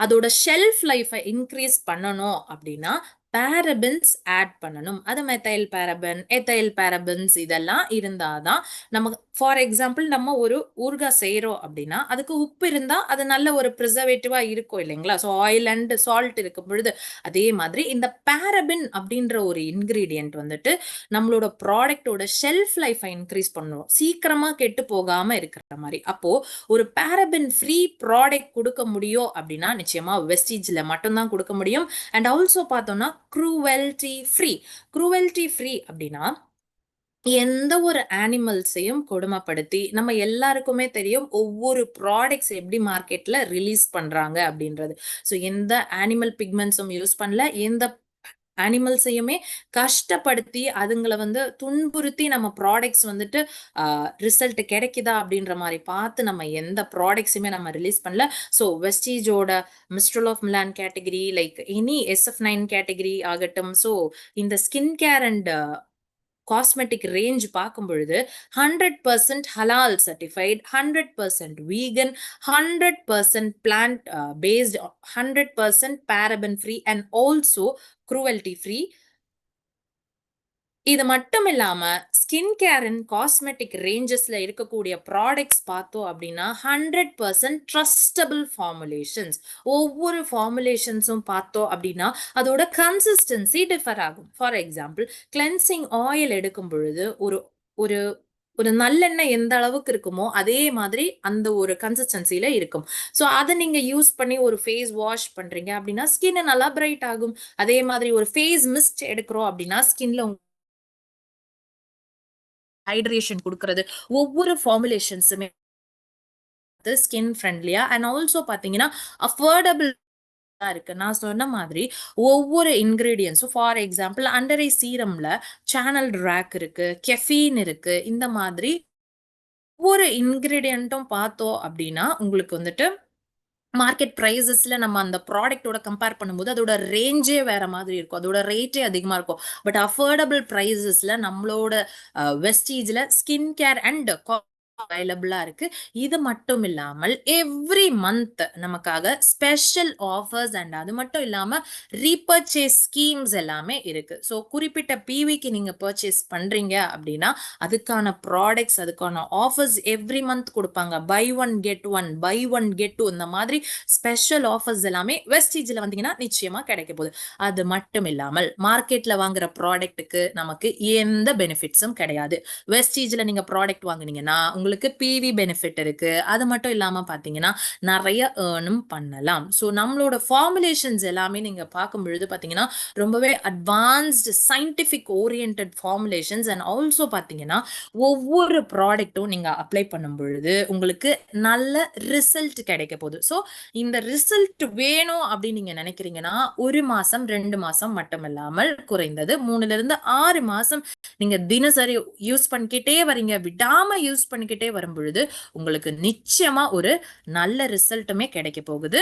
அதோட ஷெல்ஃப் லைஃபை இன்க்ரீஸ் பண்ணணும் அப்படின்னா பேரபன்ஸ் ஆட் பண்ணணும். அது மெத்தைல் பேரபன், எத்தைல் பேரபன்ஸ் இதெல்லாம் இருந்தாதான் நம்ம ஃபார் எக்ஸாம்பிள் நம்ம ஒரு ஊறுகாய் செய்யறோம் அப்படின்னா அதுக்கு உப்பு இருந்தா அது நல்ல ஒரு ப்ரிசர்வேட்டிவா இருக்கும் இல்லைங்களா? ஸோ ஆயில் அண்ட் சால்ட் இருக்கும் பொழுது அதே மாதிரி இந்த பேரபின் அப்படின்ற ஒரு இன்கிரீடியன்ட் வந்துட்டு நம்மளோட ப்ராடக்டோட ஷெல்ஃப் லைஃபை இன்க்ரீஸ் பண்ணும், சீக்கிரமா கெட்டு போகாம இருக்கிற மாதிரி. அப்போ ஒரு பேரபின் ஃப்ரீ ப்ராடக்ட் கொடுக்க முடியும் அப்படின்னா நிச்சயமா வெஸ்டீஜ்ல மட்டும்தான் கொடுக்க முடியும். அண்ட் ஆல்சோ பார்த்தோம்னா க்ரூவெல்டி ஃப்ரீ. க்ரூவெல்டி ஃப்ரீ அப்படின்னா எந்த ஒரு அனிமல்ஸையும் கொடுமைப்படுத்தி நம்ம எல்லாருக்குமே தெரியும் ஒவ்வொரு ப்ராடக்ட்ஸ் எப்படி மார்க்கெட்ல ரிலீஸ் பண்றாங்க அப்படின்றது. ஸோ எந்த அனிமல் பிக்மெண்ட்ஸும் யூஸ் பண்ணல, எந்த அனிமல்ஸையுமே கஷ்டப்படுத்தி அதுங்களை வந்து துன்புறுத்தி நம்ம ப்ராடக்ட்ஸ் வந்துட்டு ரிசல்ட் கிடைக்குதா அப்படின்ற மாதிரி பார்த்து நம்ம எந்த ப்ராடக்ட்ஸுமே நம்ம ரிலீஸ் பண்ணல. ஸோ வெஸ்டீஜோட Mistral of Milan category like any SF9 category ஆகட்டும், ஸோ இந்த skin care and cosmetic range பார்க்கும் பொழுது 100% ஹலால் certified, 100% vegan, 100% plant based, 100% paraben free and also cruelty free. இது மட்டும் இல்லாம ஸ்கின் கேர் அண்ட் காஸ்மெட்டிக் ரேஞ்சஸ்ல இருக்கக்கூடிய ப்ராடக்ட்ஸ் பார்த்தோம் அப்படின்னா 100% ட்ரஸ்டபிள் ஃபார்முலேஷன்ஸ். ஒவ்வொரு ஃபார்முலேஷன்ஸும் பார்த்தோம் அப்படின்னா அதோட கன்சிஸ்டன்சி டிஃபர் ஆகும். ஃபார் எக்ஸாம்பிள் கிளென்சிங் ஆயில் எடுக்கும் பொழுது ஒரு ஒரு ஒரு நல்லெண்ணெய் எந்த அளவுக்கு இருக்குமோ அதே மாதிரி அந்த ஒரு கன்சிஸ்டன்சில இருக்கும். ஸோ அதை நீங்க யூஸ் பண்ணி ஒரு ஃபேஸ் வாஷ் பண்றீங்க அப்படின்னா ஸ்கின் நல்லா பிரைட் ஆகும். அதே மாதிரி ஒரு ஃபேஸ் மிஸ்ட் எடுக்கிறோம் அப்படின்னா ஸ்கின்ல ஹைட்ரேஷன் கொடுக்கறது. ஒவ்வொரு ஃபார்முலேஷன்ஸுமே ஸ்கின் ஃப்ரெண்ட்லியா அண்ட் ஆல்சோ பாத்தீங்கன்னா அஃபோர்டபுள் இருக்கு. நான் சொன்ன மாதிரி ஒவ்வொரு இன்கிரீடியன்ஸும் ஃபார் எக்ஸாம்பிள் அண்டர் ஐ சீரம்ல சேனல் ராக் இருக்கு, கெஃபீன் இருக்கு. இந்த மாதிரி ஒவ்வொரு இன்கிரீடியன்ட்டும் பார்த்தோம் அப்படின்னா உங்களுக்கு வந்துட்டு மார்க்கெட் ப்ரைஸஸ்ல நம்ம அந்த ப்ராடக்டோட கம்பேர் பண்ணும்போது அதோட ரேஞ்சே வேற மாதிரி இருக்கும், அதோட ரேட்டே அதிகமா இருக்கும். பட் அஃபோர்டபுள் ப்ரைஸஸ்ல நம்மளோட வெஸ்டீஜ்ல ஸ்கின் கேர் அண்ட் அவைலபிளா இருக்கு. இது மட்டும் இல்லாமல் எவ்ரி மந்த் நமக்காக ஸ்பெஷல் ஆஃபர்ஸ் அண்ட் அது மட்டும் இல்லாம ரீபர்ச்சேஸ் ஸ்கீம்ஸ் எல்லாமே இருக்கு. ஸோ குறிப்பிட்ட பிவிக்கு நீங்க பர்ச்சேஸ் பண்றீங்க அப்படின்னா அதுக்கான ப்ராடக்ட்ஸ், அதுக்கான ஆஃபர்ஸ் எவ்ரி மந்த் கொடுப்பாங்க. Buy one get one, buy one get two, இந்த மாதிரி ஸ்பெஷல் ஆஃபர்ஸ் எல்லாமே வெஸ்டீஜ்ல வந்தீங்கன்னா நிச்சயமா கிடைக்க போகுது. அது மட்டும் இல்லாமல் மார்க்கெட்ல வாங்குற ப்ராடக்ட்டுக்கு நமக்கு எந்த பெனிஃபிட்ஸும் கிடையாது. வெஸ்டீஜ்ல நீங்க ப்ராடக்ட் வாங்குனீங்கன்னா உங்களுக்கு பிவி பெனிஃபிட் இருக்கு. அது மட்டும் இல்லாம பாத்தீங்கன்னா நிறைய ஏர்னும் பண்ணலாம். ஸோ நம்மளோட ஃபார்முலேஷன்ஸ் எல்லாமே நீங்க பார்க்கும் பொழுது பாத்தீங்கன்னா ரொம்பவே advanced scientific oriented formulations and also பாத்தீங்கன்னா ஒவ்வொரு ப்ராடக்ட்டும் நீங்க அப்ளை பண்ணும் பொழுது உங்களுக்கு நல்ல ரிசல்ட் கிடைக்க போகுது. ஸோ இந்த ரிசல்ட் வேணும் அப்படின்னு நீங்க நினைக்கிறீங்கன்னா 1 மாசம் 2 மாசம் மட்டும் இல்லாமல் குறைந்தது 3 to 6 மாசம் நீங்க தினசரி யூஸ் பண்ணிக்கிட்டே வரீங்க, விடாம யூஸ் பண்ணிக்கிட்டே வரும் பொழுது உங்களுக்கு நிச்சயமா ஒரு நல்ல ரிசல்ட்டுமே கிடைக்க போகுது.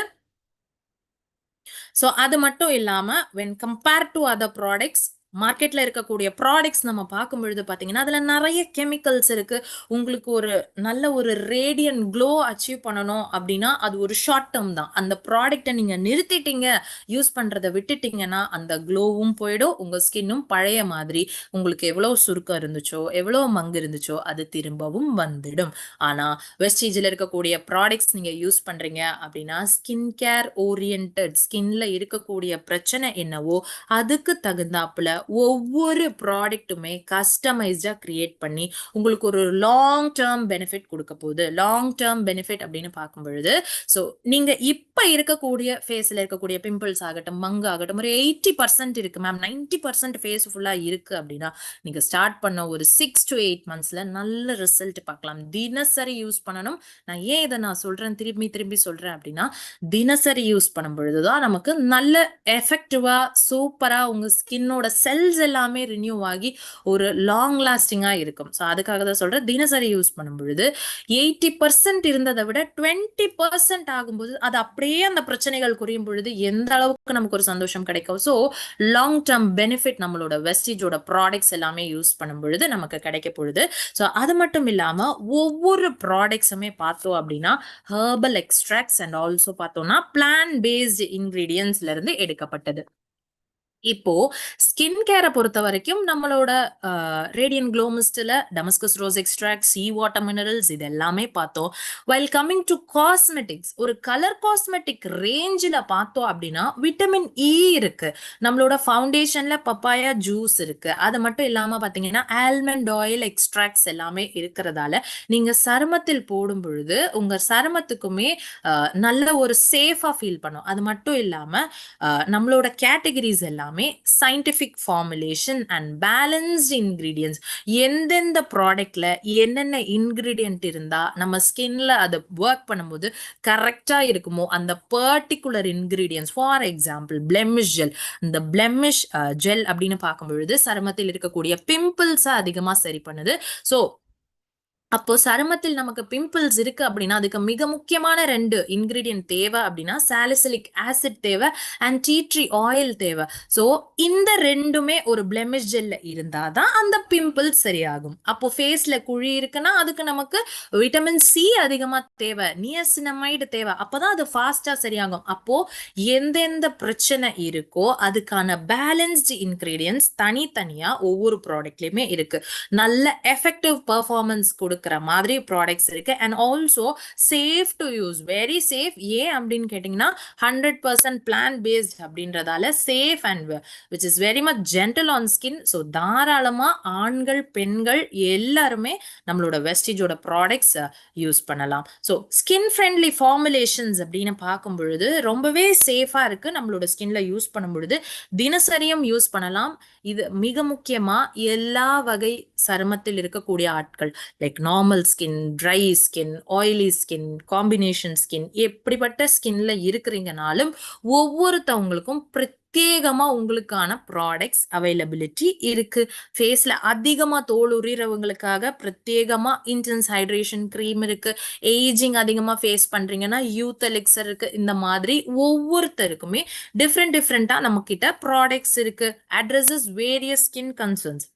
ஸோ அது மட்டும் இல்லாம when compared to other products மார்க்கெட்ல இருக்கக்கூடிய ப்ராடக்ட்ஸ் நம்ம பார்க்கும் பொழுது பார்த்தீங்கன்னா அதுல நிறைய கெமிக்கல்ஸ் இருக்கு. உங்களுக்கு ஒரு நல்ல ஒரு ரேடியன்ட் க்ளோ அச்சீவ் பண்ணணும் அப்படின்னா அது ஒரு ஷார்ட் டேர்ம் தான். அந்த ப்ராடக்டை நீங்க நிறுத்திட்டீங்க, யூஸ் பண்றதை விட்டுட்டீங்கன்னா அந்த க்ளோவும் போயிடும், உங்க ஸ்கின்னும் பழைய மாதிரி உங்களுக்கு எவ்வளோ சுருக்கம் இருந்துச்சோ எவ்வளோ மங்கு இருந்துச்சோ அது திரும்பவும் வந்துடும். ஆனா வெஸ்டீஜில் இருக்கக்கூடிய ப்ராடக்ட்ஸ் நீங்க யூஸ் பண்றீங்க அப்படின்னா ஸ்கின் கேர் ஓரியன்டட், ஸ்கின்ல இருக்கக்கூடிய பிரச்சனை என்னவோ அதுக்கு தகுந்தாப்புல ஒவ்வொரு ப்ராடக்ட்டுமே கஸ்டமைஸ்டா கிரியேட் பண்ணி உங்களுக்கு ஒரு லாங் டேர்ம் பெனிஃபிட் கொடுக்க போகுது. லாங் டேர்ம் பெனிஃபிட் அப்படின்னு பார்க்கும் பொழுது ஸோ நீங்க இப்ப இப்ப இருக்கக்கூடிய ஃபேஸ்ல இருக்கக்கூடிய பிம்பிள்ஸ் ஆகட்டும், மங்கு ஆகட்டும், ஒரு 80% இருக்கு மேம், 90% ஃபேஸ் ஃபுல்லா இருக்கு அப்படின்னா நீங்க ஸ்டார்ட் பண்ண ஒரு 6 to 8 மந்த்ஸ்ல நல்ல ரிசல்ட் பார்க்கலாம். தினசரி யூஸ் பண்ணணும். நான் ஏன் இதை நான் சொல்றேன், திரும்பி திரும்பி சொல்றேன் அப்படின்னா, தினசரி யூஸ் பண்ணும் பொழுதுதான் நமக்கு நல்ல எஃபெக்டிவா சூப்பரா உங்க ஸ்கின்னோட செல்ஸ் எல்லாமே ரினியூ ஆகி ஒரு லாங் லாஸ்டிங்கா இருக்கும். ஸோ அதுக்காக தான் சொல்றேன், தினசரி யூஸ் பண்ணும் பொழுது 80% இருந்ததை விட 20% ஆகும்போது அது அப்படியே அந்த பிரச்சனைகள் குறையும் பொழுது எந்த அளவுக்கு நமக்கு ஒரு சந்தோஷம் கிடைக்கும். ஸோ லாங் டேர்ம் பெனிஃபிட் நம்மளோட வெஸ்டிஜோட ப்ராடக்ட்ஸ் எல்லாமே யூஸ் பண்ணும் பொழுது நமக்கு கிடைக்க பொழுது. ஸோ அது மட்டும் இல்லாம ஒவ்வொரு ப்ராடக்ட்ஸுமே பார்த்தோம் அப்படின்னா ஹெர்பல் எக்ஸ்ட்ராக்ட்ஸ் அண்ட் ஆல்சோ பார்த்தோம்னா பிளான் பேஸ்ட் இன்கிரீடியன்ஸ்ல இருந்து எடுக்கப்பட்டது. இப்போ ஸ்கின் கேரை பொறுத்த வரைக்கும் நம்மளோட ரேடியன் க்ளோ மிஸ்ட்ல Damascus rose extract, sea water minerals இது எல்லாமே பார்த்தோம். வைல் கம்மிங் டு காஸ்மெட்டிக்ஸ், ஒரு கலர் காஸ்மெட்டிக் ரேஞ்சில் பார்த்தோம் அப்படின்னா விட்டமின் இ இருக்கு, நம்மளோட ஃபவுண்டேஷன்ல பப்பாயா ஜூஸ் இருக்கு. அது மட்டும் இல்லாம பாத்தீங்கன்னா ஆல்மண்ட் ஆயில் எக்ஸ்ட்ராக்ட்ஸ் எல்லாமே இருக்கிறதால நீங்க சருமத்தில் போடும் பொழுது உங்க சருமத்துக்குமே நல்ல ஒரு சேஃபா ஃபீல் பண்ணும். அது மட்டும் இல்லாம நம்மளோட கேட்டகரிஸ் எல்லாமே scientific formulation and balanced ingredients, எந்தெந்த ப்ராடக்ட்ல என்னென்ன இன்கிரீடியன்ட் இருந்தா நம்ம ஸ்கின்ல அதை ஒர்க் பண்ணும்போது கரெக்டா இருக்குமோ அந்த particular ingredients. For example blemish gel, இந்த பிளெமிஷ் ஜெல் அப்படின்னு பார்க்கும் பொழுது சருமத்தில் இருக்கக்கூடிய பிம்பிள்ஸை அதிகமா சரி பண்ணுது. ஸோ அப்போ சருமத்தில் நமக்கு பிம்பிள்ஸ் இருக்கு அப்படின்னா அதுக்கு மிக முக்கியமான 2 இன்கிரீடியன்ட் தேவை அப்படின்னா சாலிசிலிக் ஆசிட் தேவை அண்ட் டீ ட்ரீ ஆயில் தேவை. ஸோ இந்த ரெண்டுமே ஒரு பிளெமிஷ் ஜெல்ல இருந்தாதான் அந்த பிம்பிள்ஸ் சரியாகும். அப்போ ஃபேஸ்ல குழி இருக்குன்னா அதுக்கு நமக்கு விட்டமின் சி அதிகமா தேவை, நியசினமைடு தேவை, அப்பதான் அது ஃபாஸ்டா சரியாகும். அப்போ எந்தெந்த பிரச்சனை இருக்கோ அதுக்கான பேலன்ஸ்டு இன்கிரீடியன்ஸ் தனித்தனியா ஒவ்வொரு ப்ராடக்ட்லயுமே இருக்கு. நல்ல எஃபெக்டிவ் பெர்ஃபார்மன்ஸ் கொடுக்குற மாதிரி ப்ராடக்ட்ஸ் இருக்கு and also safe to use, very safe. ஏன் அப்படின்னு கேட்டீங்கன்னா 100% பிளான் பேஸ்ட் அப்படின்றதால safe and which is very much gentle on skin. So தாராளமா ஆண்கள் பெண்கள் எல்லாருமே நம்மளோட வெஸ்டிஜோட ப்ராடக்ட்ஸ் யூஸ் பண்ணலாம். ஸோ ஸ்கின் ஃப்ரெண்ட்லி ஃபார்முலேஷன்ஸ் அப்படின்னு பார்க்கும் பொழுது ரொம்பவே சேஃபா இருக்கு. நம்மளோட ஸ்கின்ல யூஸ் பண்ணும் பொழுது தினசரியும் யூஸ் பண்ணலாம். இது மிக முக்கியமா எல்லா வகை சருமத்தில் இருக்கக்கூடிய ஆட்கள், like normal skin, dry skin, oily skin, combination skin, எப்படிப்பட்ட ஸ்கின்ல இருக்கிறீங்கனாலும் ஒவ்வொருத்தவங்களுக்கும் பிரத்யேகமா உங்களுக்கான ப்ராடக்ட்ஸ் அவைலபிலிட்டி இருக்கு. ஃபேஸ்ல அதிகமா தோல் உரிறவங்களுக்காக பிரத்யேகமா இன்டென்ஸ் ஹைட்ரேஷன் க்ரீம் இருக்கு. ஏஜிங் அதிகமா ஃபேஸ் பண்றீங்கன்னா யூத் எலிக்சர் இருக்கு. இந்த மாதிரி ஒவ்வொருத்தருக்குமே டிஃப்ரெண்டா நம்ம கிட்ட ப்ராடக்ட்ஸ் இருக்கு. Addresses various skin concerns.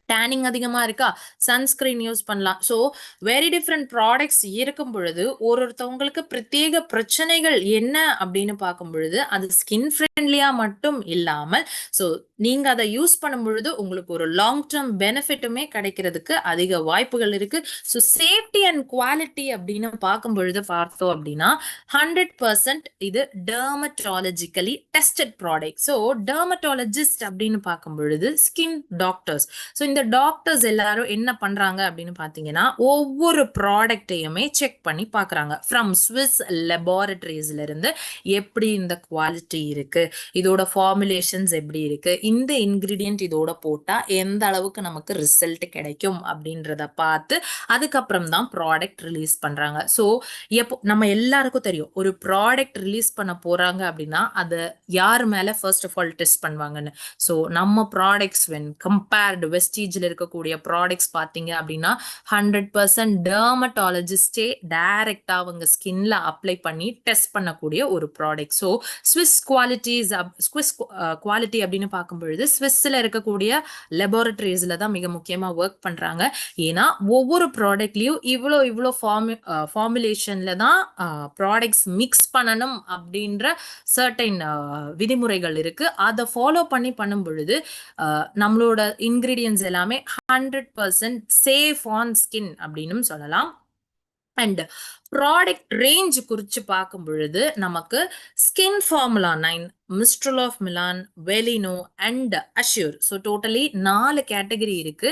Turning அதிகமா இருக்கா, சன்ஸ்கிரீன் யூஸ் பண்ணலாம். ஸோ வெரி டிஃப்ரெண்ட் ப்ராடக்ட்ஸ் இருக்கும் பொழுது ஒருத்தவங்களுக்கு பிரத்யேக பிரச்சனைகள் என்ன அப்படின்னு பார்க்கும் பொழுது அது ஸ்கின் ஃப்ரெண்ட்லியா மட்டும் இல்லாமல் ஸோ நீங்க அதை யூஸ் பண்ணும் பொழுது உங்களுக்கு ஒரு லாங் டேர்ம் பெனிஃபிட்டுமே கிடைக்கிறதுக்கு அதிக வாய்ப்புகள் இருக்கு. ஸோ சேஃப்டி அண்ட் குவாலிட்டி அப்படின்னு பார்க்கும் பொழுது பார்த்தோம் அப்படின்னா 100% இது dermatologically tested product. So dermatologist அப்படின்னு பார்க்கும் பொழுது ஸ்கின் டாக்டர்ஸ். ஸோ இந்த டாக்டர்ஸ் எல்லாரும் என்ன பண்றாங்க அப்படின்னு பாத்தீங்கன்னா ஒவ்வொரு ப்ராடக்டையுமே செக் பண்ணி பாக்குறாங்க. ஃப்ரம் ஸ்விஸ் லெபார்டரிஸ்ல இருந்து எப்படி இந்த குவாலிட்டி இருக்கு, இதோட ஃபார்முலேஷன்ஸ் எப்படி இருக்கு, இந்த இன்கிரீடியன்ட் இதோட போட்டா எந்த அளவுக்கு நமக்கு ரிசல்ட் கிடைக்கும் அப்படின்றத பார்த்து அதுக்கப்புறம் தான் ப்ராடக்ட் ரிலீஸ் பண்றாங்க. ஸோ எப்போ நம்ம எல்லாருக்கும் தெரியும் ஒரு ப்ராடக்ட் ரிலீஸ் பண்ண போறாங்க அப்படின்னா அது யார் மேல ஃபர்ஸ்ட் ஆஃப் ஆல் டெஸ்ட் பண்ணுவாங்கன்னு. ஸோ நம்ம ப்ராடக்ட்ஸ் வென் கம்பேர்டு வெஸ்டீஜ்ல இருக்கக்கூடிய ப்ராடக்ட்ஸ் பார்த்தீங்க அப்படின்னா 100% டெர்மட்டாலஜிஸ்டே டைரக்டா அவங்க ஸ்கின்ல அப்ளை பண்ணி டெஸ்ட் பண்ணக்கூடிய ஒரு ப்ராடக்ட். ஸோ ஸ்விஸ் குவாலிட்டி அப்படின்னு பார்க்கும் பொழுது ஸ்விஸ்ல இருக்கக்கூடிய லெபார்டரிஸ்ல தான் மிக முக்கியமா ஒர்க் பண்றாங்க. ஏன்னா ஒவ்வொரு ப்ராடக்ட்லயும் இவ்வளோ ஃபார்முலேஷன்ல தான் ப்ராடக்ட்ஸ் மிக்ஸ் பண்ணணும் அப்படின்ற சர்டைன் விதிமுறைகள் இருக்கு. அதை ஃபாலோ பண்ணி பண்ணும் பொழுது நம்மளோட இன்கிரீடியன்ஸ் எல்லாமே 100% சேஃப் ஆன் ஸ்கின் அப்படின்னு சொல்லலாம். அண்ட் ப்ராடக்ட் ரேஞ்ச் குறித்து பார்க்கும் பொழுது நமக்கு skin formula 9, Mistral of Milan, Velino and Assure. So totally 4 category இருக்கு.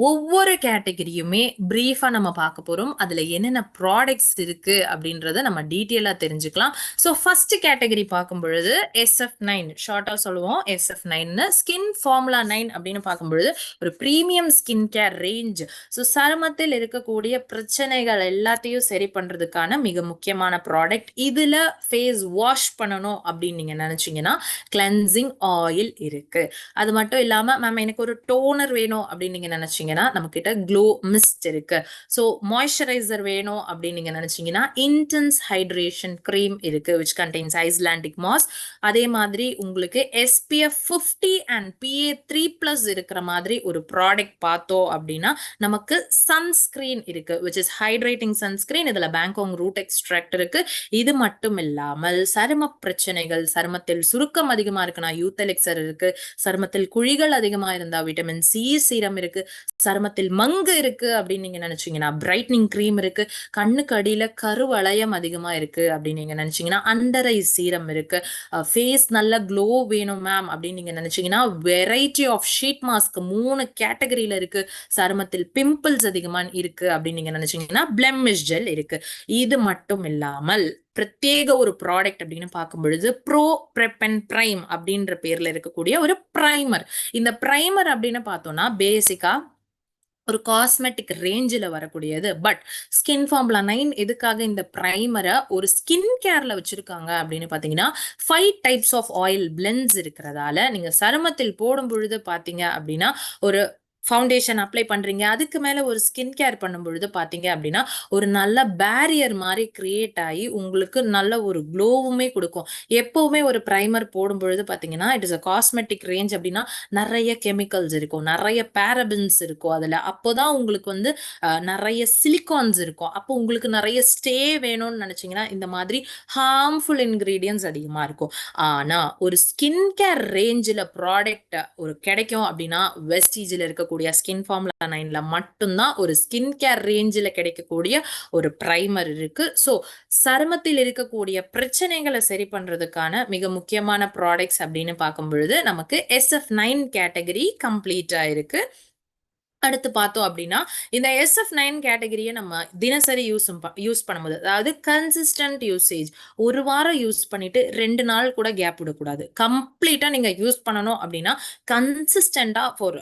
ஒவ்வொரு கேட்டகரியுமே பிரீஃபா நம்ம பார்க்க போறோம். அதுல என்னென்ன ப்ராடக்ட்ஸ் இருக்கு அப்படின்றத நம்ம டீட்டெயிலா தெரிஞ்சுக்கலாம். ஸோ ஃபர்ஸ்ட் கேட்டகரி பார்க்கும் பொழுது SF9, ஷார்ட்டா சொல்லுவோம் SF9. ஸ்கின் ஃபார்முலா 9 அப்படின்னு பார்க்கும் பொழுது ஒரு premium skin care range. So சருமத்தில் இருக்கக்கூடிய பிரச்சனைகள் எல்லாத்தையும் சரி பண்றதுக்கான மிக முக்கியமான ப்ராடக்ட். இதுல ஃபேஸ் வாஷ் பண்ணணும் அப்படின்னு நீங்க நினைச்சீங்கன்னா கிளென்சிங் ஆயில் இருக்கு. அது மட்டும் இல்லாம மேம் எனக்கு ஒரு டோனர் வேணும் அப்படின்னு நீங்க நினைச்சீங்கன்னா நம்ம கிட்ட க்ளோ மிஸ்ட் இருக்கு. ஸோ மாய்ஸ்சரைசர் வேணும் அப்படின்னு நீங்க நினைச்சீங்கன்னா இன்டென்ஸ் ஹைட்ரேஷன் கிரீம் இருக்கு விச் கண்டெய்ன்ஸ் ஐஸ்லாண்டிக் மாஸ். அதே மாதிரி உங்களுக்கு SPF 50 அண்ட் PA3+ இருக்கிற மாதிரி ஒரு ப்ராடக்ட் பார்த்தோம் அப்படின்னா நமக்கு சன்ஸ்கிரீன் இருக்கு விச் இஸ் ஹைட்ரேட்டிங் சன்ஸ்கிரீன். இதுல பேங்காங் ரூட் எக்ஸ்ட்ராக்ட் இருக்கு. இது மட்டும் இல்லாமல் சரும பிரச்சனைகள், சருமத்தில் சுருக்கம் அதிகமா இருக்குன்னா யூத்தெலிக்சர் இருக்கு, சருமத்தில் குழிகள் அதிகமா இருந்தா விட்டமின் C சீரம் இருக்கு, சருமத்தில் மங்கு இருக்கு அப்படின்னு நீங்க நினைச்சீங்கன்னா பிரைட்னிங் கிரீம் இருக்கு, கண்ணுக்கு அடியில கருவளையம் அதிகமா இருக்கு அப்படின்னு நீங்க நினைச்சீங்கன்னா அண்டர் ஐ சீரம் இருக்கு, ஃபேஸ் நல்ல க்ளோ வேணும் மேம் அப்படின்னு நீங்க நினைச்சீங்கன்னா வெரைட்டி ஆஃப் ஷீட் மாஸ்க் 3 கேட்டகரியில இருக்கு, சருமத்தில் பிம்பிள்ஸ் அதிகமா இருக்கு அப்படின்னு நீங்க நினைச்சீங்கன்னா பிளெமிஷ் ஜெல் இருக்கு. இது மட்டும் இல்லாமல் பிரத்யேக ஒரு ப்ராடக்ட் அப்படின்னு பார்க்கும் பொழுது ப்ரோ ப்ரெப் அண்ட் பிரைம் அப்படின்ற பேர்ல இருக்கக்கூடிய ஒரு பிரைமர். இந்த பிரைமர் அப்படின்னு பார்த்தோம்னா பேசிக்கா ஒரு காஸ்மெட்டிக் ரேஞ்சில் வரக்கூடியது. பட் ஸ்கின் ஃபார்முலா 9 எதுக்காக இந்த பிரைமரை ஒரு ஸ்கின் கேர்ல வச்சிருக்காங்க அப்படின்னு பார்த்தீங்கன்னா 5 டைப்ஸ் ஆஃப் ஆயில் பிளெண்ட்ஸ் இருக்கிறதால நீங்க சருமத்தில் போடும் பொழுது பார்த்தீங்க அப்படின்னா ஒரு ஃபவுண்டேஷன் அப்ளை பண்றீங்க, அதுக்கு மேல ஒரு ஸ்கின் கேர் பண்ணும் பொழுது பாத்தீங்க அப்படின்னா ஒரு நல்ல பேரியர் மாதிரி கிரியேட் ஆகி உங்களுக்கு நல்ல ஒரு க்ளோவுமே கொடுக்கும். எப்பவுமே ஒரு பிரைமர் போடும் பொழுது பாத்தீங்கன்னா it is a cosmetic range அப்படின்னா நிறைய கெமிக்கல்ஸ் இருக்கும், நிறைய பேரபின்ஸ் இருக்கும் அதுல. அப்போதான் உங்களுக்கு வந்து நிறைய சிலிகான்ஸ் இருக்கும். அப்போ உங்களுக்கு நிறைய ஸ்டே வேணும்னு நினைச்சீங்கன்னா இந்த மாதிரி ஹார்ம்ஃபுல் இன்கிரீடியன்ஸ் அதிகமா இருக்கும். ஆனா ஒரு ஸ்கின் கேர் ரேஞ்சில் ப்ராடக்ட் ஒரு கிடைக்கும் அப்படின்னா வெஸ்டீஜில் இருக்க ஸ்கின் ஃபார்முலா 9ல மட்டும்தான் ஒரு ஸ்கின் கேர் ரேஞ்சில் கிடைக்கக்கூடிய ஒரு பிரைமர் இருக்கு. ஸோ சருமத்தில் இருக்கக்கூடிய பிரச்சனைகளை சரி பண்றதுக்கான மிக முக்கியமான ப்ராடக்ட்ஸ் அப்படின்னு பார்க்கும் பொழுது நமக்கு SF9 கேட்டகரி கம்ப்ளீட்டா இருக்கு. அடுத்து பார்த்தோம் அப்படின்னா இந்த SF9 கேட்டகரியை நம்ம தினசரி யூஸ் பண்ணும்போது, அதாவது கன்சிஸ்டன்ட் யூசேஜ், ஒரு வாரம் யூஸ் பண்ணிட்டு 2 நாள் கூட கேப் விடக்கூடாது. கம்ப்ளீட்டா நீங்க யூஸ் பண்ணணும் அப்படின்னா கன்சிஸ்டண்டா ஃபார்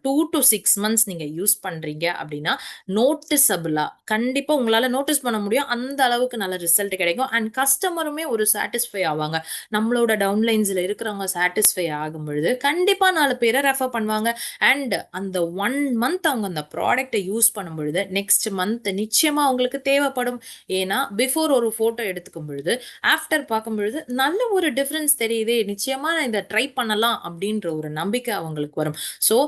2 to 6 months நீங்க யூஸ் பண்றீங்க அப்படின்னா நோட்டிசபிளா கண்டிப்பா உங்களால நோட்டீஸ் பண்ண முடியும். அந்த அளவுக்கு நல்ல ரிசல்ட் கிடைக்கும். அண்ட் கஸ்டமருமே ஒரு சாட்டிஸ்ஃபை ஆவாங்க. நம்மளோட டவுன்லைன்ஸ்ல இருக்கிறவங்க சாட்டிஸ்ஃபை ஆகும் பொழுது கண்டிப்பா 4 பேரை ரெஃபர் பண்ணுவாங்க. அண்ட் அந்த 1 month அவங்க அந்த ப்ராடக்டை யூஸ் பண்ணும் பொழுது நெக்ஸ்ட் மந்த் நிச்சயமா அவங்களுக்கு தேவைப்படும். ஏன்னா பிஃபோர் ஒரு போட்டோ எடுத்துக்கும் பொழுது ஆஃப்டர் பார்க்கும் பொழுது நல்ல ஒரு டிஃபரன்ஸ் தெரியுதே, நிச்சயமா நான் இதை ட்ரை பண்ணலாம் அப்படின்ற ஒரு நம்பிக்கை அவங்களுக்கு வரும். ஸோ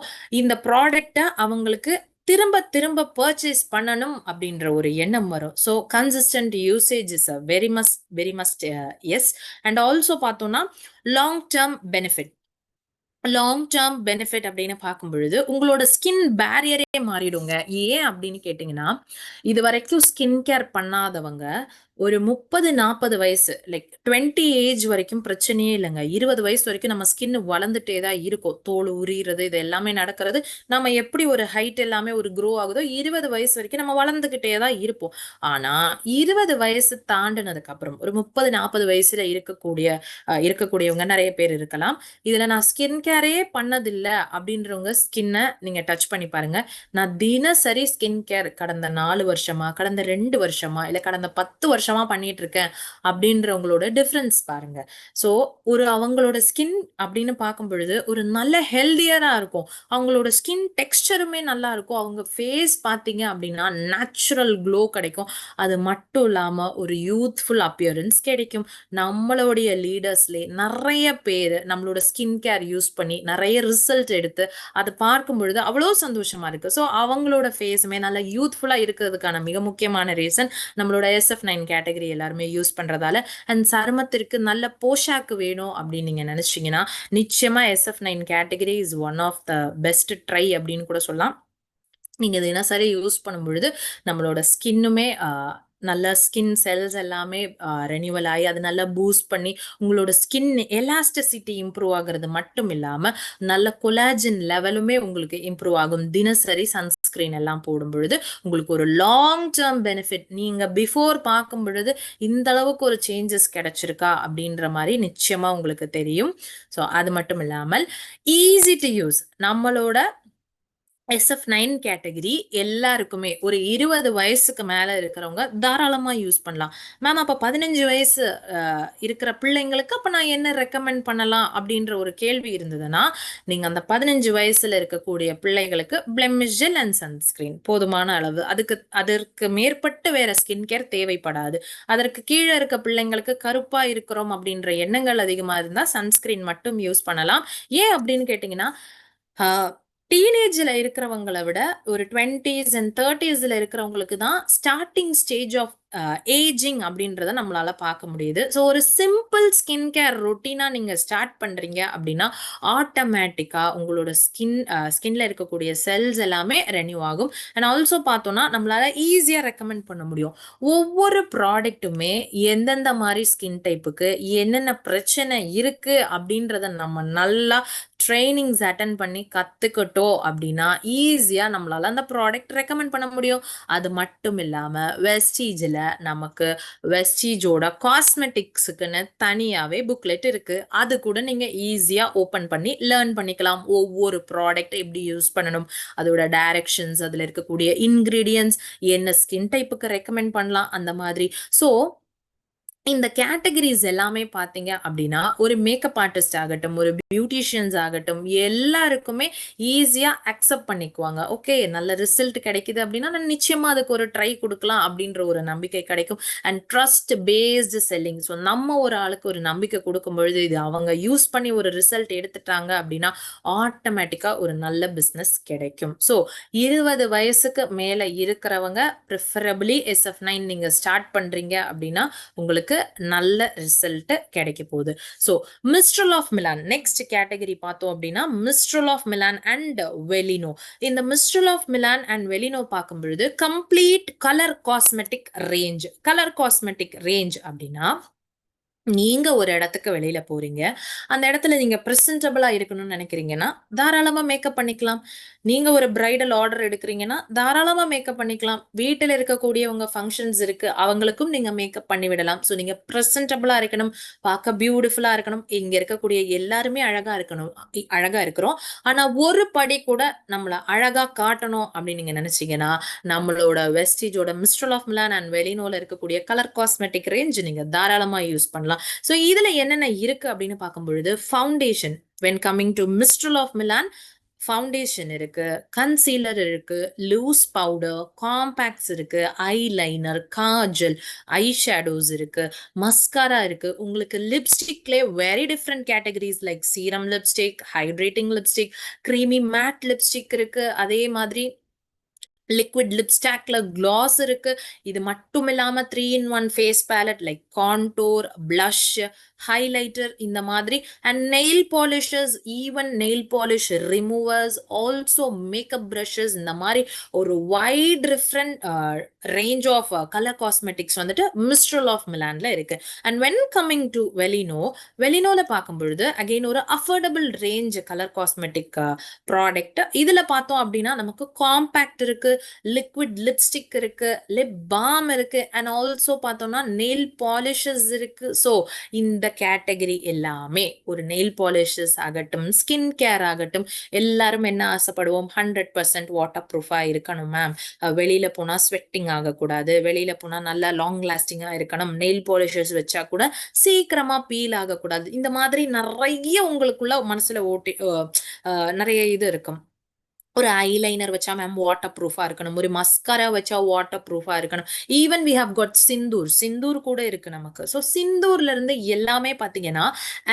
இந்த ப்ராடக்டை அவங்களுக்கு திரும்ப திரும்ப பர்ச்சேஸ் பண்ணணும் அப்படின்ற ஒரு எண்ணம் வரும். So consistent usage is a very must எஸ். அண்ட் ஆல்சோ பார்த்தோம்னா long term benefit. Long term benefit அப்படின்னு பார்க்கும் பொழுது உங்களோட ஸ்கின் பேரியரே மாறிடுங்க. ஏன் அப்படின்னு கேட்டிங்கன்னா இது வரைக்கும் ஸ்கின் கேர் பண்ணாதவங்க ஒரு 30-40 வயசு லைக் 20 ஏஜ் வரைக்கும் பிரச்சனையே இல்லைங்க. 20 வயசு வரைக்கும் நம்ம ஸ்கின் வளர்ந்துட்டே தான் இருக்கும். தோல் உரிகிறது இது எல்லாமே நடக்கிறது. நம்ம எப்படி ஒரு ஹைட் எல்லாமே ஒரு க்ரோ ஆகுதோ 20 வயசு வரைக்கும் நம்ம வளர்ந்துகிட்டே தான் இருப்போம். ஆனா 20 வயசு தாண்டினதுக்கு அப்புறம் ஒரு 30-40 வயசுல இருக்கக்கூடியவங்க நிறைய பேர் இருக்கலாம். இதுல நான் ஸ்கின் கேரே பண்ணதில்லை அப்படின்றவங்க ஸ்கின்னை நீங்க டச் பண்ணி பாருங்க. நான் தினசரி ஸ்கின் கேர் கடந்த 4 வருஷமா, கடந்த 2 வருஷமா, இல்ல கடந்த 10 வருஷமா பண்ணிட்டு இருக்கேன் அப்படின்றவங்களோட டிஃபரன்ஸ் பாருங்க. ஸோ ஒரு அவங்களோட ஸ்கின் அப்படின்னு பார்க்கும் பொழுது ஒரு நல்ல ஹெல்தியரா இருக்கும். அவங்களோட ஸ்கின் டெக்ஸ்டருமே நல்லா இருக்கும். அவங்க ஃபேஸ் பார்த்தீங்க அப்படின்னா நேச்சுரல் க்ளோ கிடைக்கும். அது மட்டும் இல்லாம ஒரு யூத்ஃபுல் அப்பியரன்ஸ் கிடைக்கும். நம்மளுடைய லீடர்ஸ்லே நிறைய பேர் நம்மளோட ஸ்கின் கேர் யூஸ் பண்ணி நிறைய ரிசல்ட் எடுத்து அதை பார்க்கும் பொழுது அவ்வளோ சந்தோஷமா இருக்கு. ஸோ அவங்களோட ஃபேஸுமே நல்லா யூத்ஃபுல்லா இருக்கிறதுக்கான மிக முக்கியமான ரீசன் நம்மளோட SF9 கேட்டகரி எல்லாருமே யூஸ் பண்றதால. அண்ட் சருமத்திற்கு நல்ல போஷாக்கு வேணும் அப்படின்னு நீங்க நினைச்சீங்கன்னா நிச்சயமா SF9 category is one of the best try அப்படின்னு கூட சொல்லலாம். நீங்க தினசரி யூஸ் பண்ணும் பொழுது நம்மளோட ஸ்கின்னுமே நல்ல ஸ்கின் செல்ஸ் எல்லாமே ரெனியூவல் ஆகி அது நல்லா பூஸ்ட் பண்ணி உங்களோட ஸ்கின் எலாஸ்டிசிட்டி இம்ப்ரூவ் ஆகுறது மட்டும் இல்லாம நல்ல கொலாஜின் லெவலுமே உங்களுக்கு இம்ப்ரூவ் ஆகும். தினசரி சன்ஸ்கிரீன் எல்லாம் போடும் பொழுது உங்களுக்கு ஒரு லாங் டேர்ம் பெனிஃபிட், நீங்க பிஃபோர் பார்க்கும் பொழுது இந்த அளவுக்கு ஒரு சேஞ்சஸ் கிடைச்சிருக்கா அப்படின்ற மாதிரி நிச்சயமா உங்களுக்கு தெரியும். ஸோ அது மட்டும் இல்லாமல் ஈஸி டு யூஸ், நம்மளோட SF9 கேட்டகரி எல்லாருக்குமே ஒரு 20 வயசுக்கு மேல இருக்கிறவங்க தாராளமா யூஸ் பண்ணலாம். மேம் அப்ப 15 வயசு இருக்கிற பிள்ளைங்களுக்கு அப்ப நான் என்ன ரெக்கமெண்ட் பண்ணலாம் அப்படின்ற ஒரு கேள்வி இருந்ததுன்னா, நீங்க அந்த 15 வயசுல இருக்கக்கூடிய பிள்ளைகளுக்கு பிளெமிஷ் ஜெல் அண்ட் சன்ஸ்கிரீன் போதுமான அளவு, அதற்கு மேற்பட்டு வேற ஸ்கின் கேர் தேவைப்படாது. அதற்கு கீழே இருக்க பிள்ளைங்களுக்கு கருப்பா இருக்கிறோம் அப்படின்ற எண்ணங்கள் அதிகமா இருந்தா சன்ஸ்கிரீன் மட்டும் யூஸ் பண்ணலாம். ஏன் அப்படின்னு கேட்டீங்கன்னா, டீனேஜ்ல இருக்கிறவங்களை விட ஒரு 20s அண்ட் 30sல இருக்கிறவங்களுக்கு தான் ஸ்டார்டிங் ஸ்டேஜ் ஆஃப் ஏஜிங் அப்படின்றத நம்மளால பார்க்க முடியுது. ஸோ ஒரு சிம்பிள் ஸ்கின் கேர் ரொட்டீனா நீங்க ஸ்டார்ட் பண்றீங்க அப்படின்னா ஆட்டோமேட்டிக்கா உங்களோட ஸ்கின்ல இருக்கக்கூடிய செல்ஸ் எல்லாமே ரெனியூ ஆகும். அண்ட் ஆல்சோ பார்த்தோம்னா நம்மளால ஈஸியா ரெக்கமெண்ட் பண்ண முடியும். ஒவ்வொரு ப்ராடக்ட்டுமே எந்தெந்த மாதிரி ஸ்கின் டைப்புக்கு என்னென்ன பிரச்சனை இருக்கு அப்படின்றத நம்ம நல்லா ட்ரைனிங்ஸ் அட்டன் பண்ணி கத்துக்கிட்டோம் அப்படின்னா ஈஸியா நம்மளால அந்த ப்ராடக்ட் ரெக்கமெண்ட் பண்ண முடியும். அது மட்டும் இல்லாம வெஸ்டீஜ்ல நமக்கு வெஸ்டீஜோட காஸ்மெட்டிக்ஸுக்குன்னு தனியாவே புக்லெட் இருக்கு. அது கூட நீங்க ஈஸியா ஓபன் பண்ணி லேர்ன் பண்ணிக்கலாம். ஒவ்வொரு ப்ராடக்ட் எப்படி யூஸ் பண்ணணும், அதோட டைரக்ஷன்ஸ், அதுல இருக்கக்கூடிய இன்கிரீடியன்ஸ், என்ன ஸ்கின் டைப்புக்கு ரெக்கமெண்ட் பண்ணலாம், அந்த மாதிரி. ஸோ இந்த கேட்டகரிஸ் எல்லாமே பார்த்தீங்க அப்படின்னா ஒரு மேக்கப் ஆர்டிஸ்ட் ஆகட்டும், ஒரு பியூட்டிஷியன்ஸ் ஆகட்டும், எல்லாருக்குமே ஈஸியா அக்செப்ட் பண்ணிக்குவாங்க. ஓகே, நல்ல ரிசல்ட் கிடைக்குது அப்படின்னா நான் நிச்சயமா அதுக்கு ஒரு ட்ரை கொடுக்கலாம் அப்படின்ற ஒரு நம்பிக்கை கிடைக்கும். And trust based selling. So நம்ம ஒரு ஆளுக்கு ஒரு நம்பிக்கை கொடுக்கும் பொழுது இது அவங்க யூஸ் பண்ணி ஒரு ரிசல்ட் எடுத்துட்டாங்க அப்படின்னா ஆட்டோமேட்டிக்கா ஒரு நல்ல பிஸ்னஸ் கிடைக்கும். ஸோ 20 வயசுக்கு மேல இருக்கிறவங்க ப்ரிஃபரபிளி SF9 நீங்க ஸ்டார்ட் பண்றீங்க அப்படின்னா உங்களுக்கு நல்ல ரிசல்ட் கிடைக்க போகுது. So Mistral of Milan next category பார்த்தோம் அப்படின்னா Mistral of Milan and Velino. இந்த Mistral of Milan and Velino பார்க்கும் பொழுது கம்ப்ளீட் கலர் காஸ்மெட்டிக் ரேஞ்ச் அப்படின்னா நீங்க ஒரு இடத்துக்கு வெளியில போறீங்க, அந்த இடத்துல நீங்க பிரசன்டபிளா இருக்கணும்னு நினைக்கிறீங்கன்னா தாராளமா மேக்கப் பண்ணிக்கலாம். நீங்க ஒரு பிரைடல் ஆர்டர் எடுக்கிறீங்கன்னா தாராளமா மேக்கப் பண்ணிக்கலாம். வீட்டில் இருக்கக்கூடியவங்க ஃபங்க்ஷன்ஸ் இருக்கு, அவங்களுக்கும் நீங்க மேக்கப் பண்ணி விடலாம். ஸோ நீங்க பிரசன்டபிளா இருக்கணும், பார்க்க பியூட்டிஃபுல்லா இருக்கணும். இங்க இருக்கக்கூடிய எல்லாருமே அழகா இருக்கிறோம். ஆனா ஒரு படி கூட நம்மள அழகா காட்டணும் அப்படின்னு நீங்க நினைச்சீங்கன்னா நம்மளோட வெஸ்டீஜோட மிஸ்ட்ரல் ஆஃப் மிலான் அண்ட் வெலினோல இருக்கக்கூடிய கலர் காஸ்மெட்டிக் ரேஞ்ச் நீங்க தாராளமா யூஸ் பண்ணலாம். ஸோ இதுல என்னென்ன இருக்கு அப்படின்னு பார்க்கும் பொழுது foundation, when coming to Mistral of Milan foundation இருக்கு, கன்சீலர் இருக்கு, லூஸ் பவுடர், காம்பேக்ட்ஸ் இருக்கு, ஐலைனர், காஜல், ஐ ஷேடோஸ் இருக்கு, மஸ்காரா இருக்கு. உங்களுக்கு லிப்ஸ்டிக்லே very different categories like serum lipstick, hydrating lipstick, creamy matte lipstick இருக்கு. அதே மாதிரி லிக்விட் லிப்ஸ்டாக்ல கிளாஸ் இருக்கு. இது மட்டும் இல்லாம 3-in-1 face palette like contour, blush, highlighter, இந்த மாதிரி. And nail polishes, even nail polish removers, also makeup brushes, இந்த மாதிரி ஒரு wide different range of colour cosmetics வந்துட்டு மிஸ்ட்ரல் ஆஃப் மிலான்ல இருக்கு. அண்ட் வென் கம்மிங் டு வெலினோல பார்க்கும் பொழுது அகெயின் ஒரு affordable range colour cosmetic product. இதுல பார்த்தோம் அப்படின்னா நமக்கு காம்பேக்ட் இருக்கு, லிக்விட் லிப்ஸ்டிக் இருக்கு, லிப் பாம் இருக்கு, அண்ட் ஆல்சோ பார்த்தோம்னா நெயில் பாலிஷஸ் இருக்கு. ஸோ இந்த கேட்டகரி எல்லாமே ஒரு நெயில் பாலிஷஸ் ஆகட்டும், ஸ்கின் கேர் ஆகட்டும், எல்லாரும் என்ன ஆசைப்படுவோம், 100% வாட்டர் ப்ரூஃபா இருக்கணும் மேம், வெளியில போனா ஸ்வெட்டிங் ஆகக்கூடாது, வெளியில போனா நல்லா லாங் லாஸ்டிங்கா இருக்கணும், நெயில் பாலிஷஸ் வச்சா கூட சீக்கிரமா பீல் ஆகக்கூடாது. இந்த மாதிரி நிறைய உங்களுக்குள்ள மனசுல நிறைய இது இருக்கும். ஒரு ஐலைனர் வச்சா மேம் வாட்டர் ப்ரூஃபா இருக்கணும், ஒரு மஸ்காரா வச்சா வாட்டர் ப்ரூஃபா இருக்கணும். Even we have got Sindoor கூட இருக்கு நமக்கு. ஸோ சிந்தூர்ல இருந்து எல்லாமே பார்த்தீங்கன்னா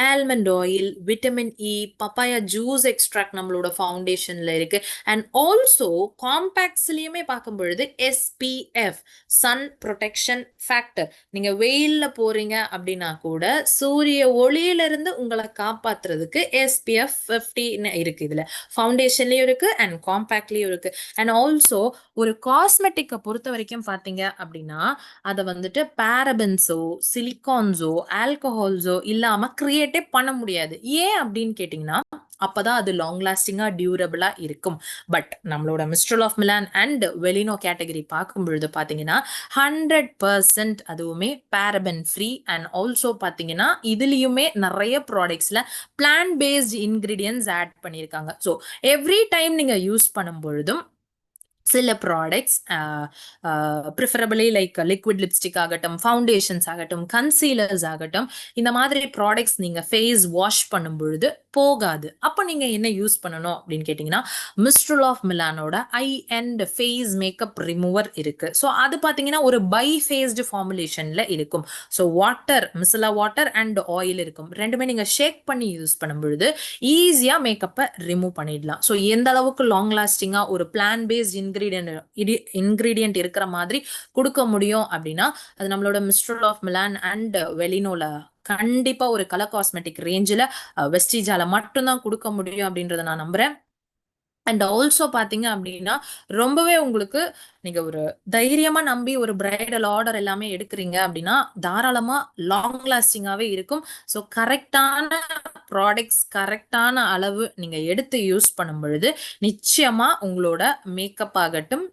almond oil, vitamin E, papaya juice extract நம்மளோட ஃபவுண்டேஷன்ல இருக்கு. அண்ட் ஆல்சோ காம்பேக்ட்ஸ்லயுமே பார்க்கும் பொழுது SPF, சன் ப்ரொடெக்ஷன் ஃபேக்டர். நீங்க வெயில்ல போறீங்க அப்படின்னா கூட சூரிய ஒளியில இருந்து உங்களை காப்பாத்துறதுக்கு SPF 50 இருக்கு. இதுல ஃபவுண்டேஷன்லயும் இருக்கு அண்ட் அண்ட் காம்பேக்ட்லயும் இருக்கு. அண்ட் ஆல்சோ ஒரு காஸ்மெட்டிக்கை பொறுத்த வரைக்கும் பாத்தீங்க அப்படின்னா அதை வந்துட்டு பேரபன்ஸோ சிலிகான்ஸோ ஆல்கஹால்ஸோ இல்லாம கிரியேட்டே பண்ண முடியாது. ஏன் அப்படின்னு கேட்டீங்கன்னா அப்பதான் அது லாங் லாஸ்டிங்கா டியூரபிளா இருக்கும். பட் நம்மளோட Mistral of Milan and Velino category பார்க்கும் பொழுது பாத்தீங்கன்னா 100% அதுவுமே பேரபன் ஃப்ரீ அண்ட் ஆல்சோ பாத்தீங்கன்னா இதுலயுமே நிறைய ப்ராடக்ட்ஸ்ல பிளான்ட் பேஸ்ட் இன்கிரீடியன்ஸ் ஆட் பண்ணியிருக்காங்க. ஸோ எவ்ரி டைம் நீங்க யூஸ் பண்ணும் பொழுதும் சில products preferably like liquid lipstick ஆகட்டும், ஃபவுண்டேஷன்ஸ் ஆகட்டும், கன்சீலர்ஸ் ஆகட்டும், இந்த மாதிரி ப்ராடக்ட்ஸ் நீங்க ஃபேஸ் வாஷ் பண்ணும் பொழுது போகாது. அப்போ நீங்க என்ன யூஸ் பண்ணணும் அப்படின்னு கேட்டீங்கன்னா மிஸ்ட்ரல் ஆஃப் மிலானோட eye and face makeup remover இருக்கு. ஸோ அது பார்த்தீங்கன்னா ஒரு பை ஃபேஸ்டு ஃபார்முலேஷன்ல இருக்கும். ஸோ வாட்டர் மிசலா வாட்டர் அண்ட் ஆயில் இருக்கும். ரெண்டுமே நீங்க ஷேக் பண்ணி யூஸ் பண்ணும் பொழுது ஈஸியா மேக்கப்பை ரிமூவ் பண்ணிடலாம். ஸோ எந்த அளவுக்கு லாங் லாஸ்டிங்கா ஒரு பிளான் பேஸ்ட் இன்கிரீடியன்ட் இருக்கிற மாதிரி கொடுக்க முடியும் அப்படின்னா அது நம்மளோட மிஸ்ட்ரல் ஆஃப் மிலான் அண்ட் வெலினோல கண்டிப்பா ஒரு கலர் காஸ்மெட்டிக் ரேஞ்சில் வெஸ்டிஜால மட்டும்தான் கொடுக்க முடியும் அப்படின்றத நான் நம்புறேன். அண்ட் ஆல்சோ பாத்தீங்க அப்படின்னா ரொம்பவே உங்களுக்கு நீங்க ஒரு தைரியமா நம்பி ஒரு பிரைடல் ஆர்டர் எல்லாமே எடுக்கிறீங்க அப்படின்னா தாராளமா லாங் லாஸ்டிங்காவே இருக்கும். ஸோ கரெக்டான ப்ராடக்ட்ஸ் கரெக்டான அளவு நீங்க எடுத்து யூஸ் பண்ணும் பொழுது நிச்சயமா உங்களோட மேக்கப் ஆகட்டும்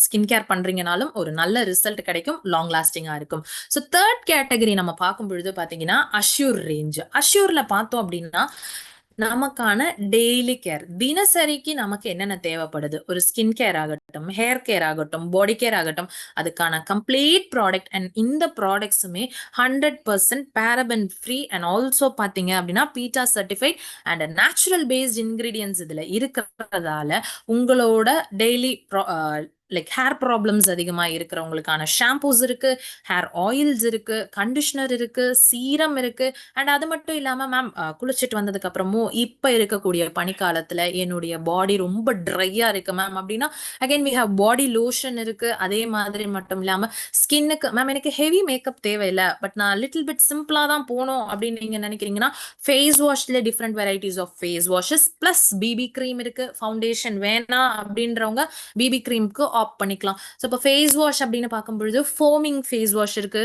ஸ்கின் கேர் பண்றீங்கனாலும் ஒரு நல்ல ரிசல்ட் கிடைக்கும், லாங் லாஸ்டிங்கா இருக்கும். ஸோ தேர்ட் கேட்டகரி நம்ம பார்க்கும் பொழுது பாத்தீங்கன்னா அஷ்யூர் ரேஞ்ச். அஷ்யூர்ல பார்த்தோம் அப்படின்னா நமக்கான டெய்லி கேர் தினசரிக்கு நமக்கு என்னென்ன தேவைப்படுது, ஒரு ஸ்கின் கேர் ஆகட்டும், ஹேர் கேர் ஆகட்டும், பாடி கேர் ஆகட்டும், அதுக்கான கம்ப்ளீட் ப்ராடக்ட் அண்ட் இந்த ப்ராடக்ட்ஸுமே 100% பேரபன் ஃப்ரீ அண்ட் ஆல்சோ பார்த்தீங்க அப்படின்னா PETA certified and natural based ingredients இதில் இருக்கிறதால உங்களோட டெய்லி லைக் ஹேர் ப்ராப்ளம்ஸ் அதிகமாக இருக்கிறவங்களுக்கான ஷாம்பூஸ் இருக்கு, ஹேர் ஆயில்ஸ் இருக்கு, கண்டிஷனர் இருக்கு, சீரம் இருக்கு. அண்ட் அது மட்டும் இல்லாமல் மேம் குளிச்சுட்டு வந்ததுக்கு அப்புறமும் இப்போ இருக்கக்கூடிய பனிக்காலத்தில் என்னுடைய பாடி ரொம்ப ட்ரையாக இருக்கு மேம் அப்படின்னா again we have body lotion இருக்கு. அதே மாதிரி மட்டும் இல்லாமல் ஸ்கின்னுக்கு மேம் எனக்கு ஹெவி மேக்கப் தேவையில்லை பட் நான் லிட்டில் பிட் சிம்பிளாக தான் போகணும் அப்படின்னு நீங்கள் நினைக்கிறீங்கன்னா ஃபேஸ் வாஷ்ல different varieties of face washes plus BB cream இருக்கு. ஃபவுண்டேஷன் வேணாம் அப்படின்றவங்க பிபி க்ரீம்க்கு ஆப் பண்ணிக்கலாம். ஸோ இப்போ ஃபேஸ் வாஷ் அப்படின்னு பார்க்கும்பொழுது ஃபோமிங் ஃபேஸ் வாஷ் இருக்கு.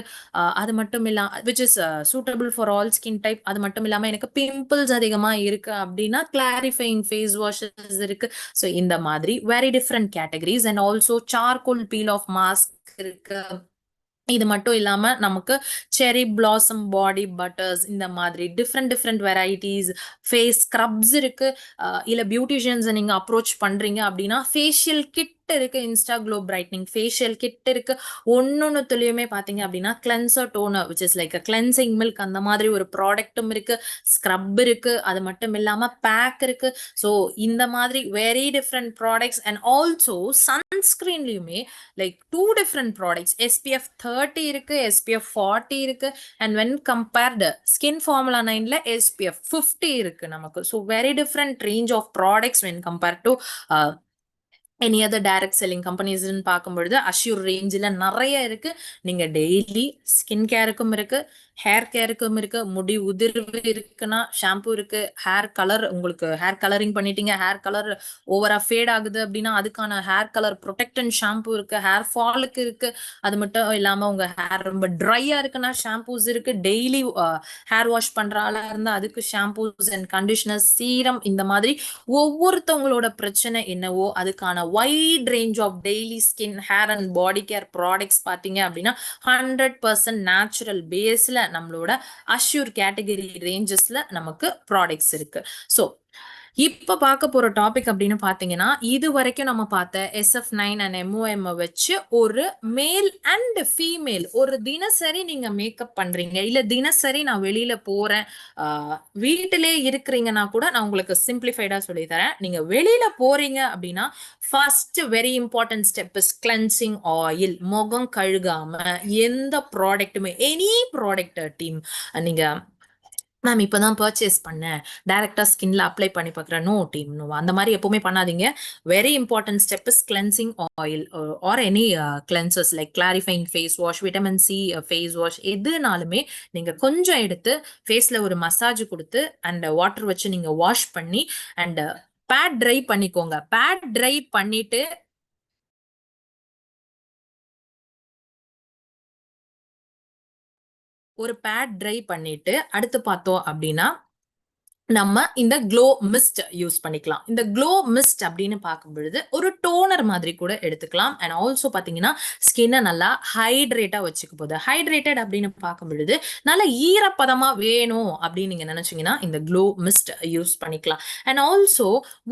அது மட்டும் இல்லாமல் which is suitable for all skin type. அது மட்டும் இல்லாமல் எனக்கு பிம்பிள்ஸ் அதிகமாக இருக்கு அப்படின்னா கிளாரிஃபைங் ஃபேஸ் வாஷஸ் இருக்கு. ஸோ இந்த மாதிரி very different categories and also charcoal peel off mask இருக்கு. இது மட்டும் இல்லாம நமக்கு செரி பிளாசம் பாடி பட்டர்ஸ் இந்த மாதிரி டிஃப்ரெண்ட் வெரைட்டிஸ் ஃபேஸ் ஸ்க்ரப்ஸ் இருக்கு. இல்ல பியூட்டிஷியன்ஸை நீங்க அப்ரோச் பண்றீங்க அப்படின்னா ஃபேஷியல் கிட் இருக்கு, Insta Glow brightening facial kit இருக்கு. ஒன்னொன்னுத்துலயுமே பாத்தீங்க அப்படின்னா cleanser toner which is like cleansing milk அந்த மாதிரி ஒரு ப்ராடக்ட்டும் இருக்கு, ஸ்க்ரப் இருக்கு, அது மட்டும் இல்லாம பேக் இருக்கு. ஸோ இந்த மாதிரி very different products and also சன்ஸ்கிரீன்லயுமே லைக் 2 டிஃப்ரெண்ட் ப்ராடக்ட்ஸ் SPF 30 இருக்கு, SPF 40 இருக்கு and when compared skin formula 9ல SPF 50 இருக்கு நமக்கு. So very different range of products when compare to any other direct selling கம்பெனிஸ்ன்னு பார்க்கும்பொழுது அஷ்யூர் ரேஞ்சில் நிறைய இருக்கு. நீங்க டெய்லி ஸ்கின் கேருக்கும் இருக்கு, ஹேர் கேருக்கும் இருக்கு, முடி உதிர்வு இருக்குன்னா ஷாம்பு இருக்கு, ஹேர் கலர் உங்களுக்கு ஹேர் கலரிங் பண்ணிட்டீங்க, ஹேர் கலர் ஓவரா ஃபேட் ஆகுது அப்படின்னா அதுக்கான ஹேர் கலர் ப்ரொடெக்டன் ஷாம்பு இருக்கு, ஹேர் ஃபாலுக்கு இருக்கு. அது மட்டும் இல்லாம உங்க ஹேர் ரொம்ப ட்ரையா இருக்குன்னா ஷாம்பூஸ் இருக்கு. டெய்லி ஹேர் வாஷ் பண்ற ஆளா இருந்தா அதுக்கு ஷாம்பூஸ் அண்ட் கண்டிஷனர் சீரம் இந்த மாதிரி ஒவ்வொருத்தவங்களோட பிரச்சனை என்னவோ அதுக்கான wide range of daily skin hair and body care products பார்த்தீங்க அப்படின்னா 100% நேச்சுரல் பேஸ்ல நம்மளோட அஷ்யூர் கேட்டகரி ரேஞ்சஸ்ல நமக்கு ப்ராடக்ட்ஸ் இருக்கு. ஸோ இப்ப பார்க்க போற டாபிக் அப்படின்னு பாத்தீங்கன்னா இது வரைக்கும் நம்ம பார்த்த SF9 அண்ட் MOM வச்சு ஒரு மேல் அண்ட் ஃபீமேல் ஒரு தினசரி நீங்க மேக்கப் பண்றீங்க இல்ல தினசரி நான் வெளியில போறேன் வீட்டிலே இருக்கிறீங்கன்னா கூட நான் உங்களுக்கு சிம்பிளிஃபைடா சொல்லி தரேன். நீங்க வெளியில போறீங்க அப்படின்னா first very important step is cleansing oil. முகம் கழுகாம எந்த ப்ராடக்ட்டுமே எனி ப்ராடக்ட் டீம் நீங்க மேம் இப்போதான் பர்ச்சேஸ் பண்ணேன் டைரக்டா ஸ்கின்ல அப்ளை பண்ணி பார்க்குறேன் நோ டீம் நோ அந்த மாதிரி எப்பவுமே பண்ணாதீங்க. Very important step is cleansing oil or any cleansers like clarifying face wash, vitamin C face wash எதுனாலுமே நீங்க கொஞ்சம் எடுத்து ஃபேஸ்ல ஒரு மசாஜ் கொடுத்து அண்ட் வாட்டர் வச்சு நீங்க வாஷ் பண்ணி அண்ட் பேட் ட்ரை பண்ணிக்கோங்க. பேட் ட்ரை பண்ணிட்டு ஒரு பேட் ட்ரை பண்ணிட்டு அடுத்து பார்த்தோம் அப்படின்னா நம்ம இந்த க்ளோ மிஸ்ட் யூஸ் பண்ணிக்கலாம். இந்த க்ளோ மிஸ்ட் அப்படின்னு பார்க்கும் பொழுது ஒரு டோனர் மாதிரி கூட எடுத்துக்கலாம். அண்ட் ஆல்சோ பார்த்தீங்கன்னா ஸ்கின்னை நல்லா ஹைட்ரேட்டா வச்சுக்க போகுது. ஹைட்ரேட்டட் அப்படின்னு பார்க்கும் பொழுது நல்ல ஈரப்பதமா வேணும் அப்படின்னு நீங்க நினைச்சீங்கன்னா இந்த க்ளோ மிஸ்ட் யூஸ் பண்ணிக்கலாம். அண்ட் ஆல்சோ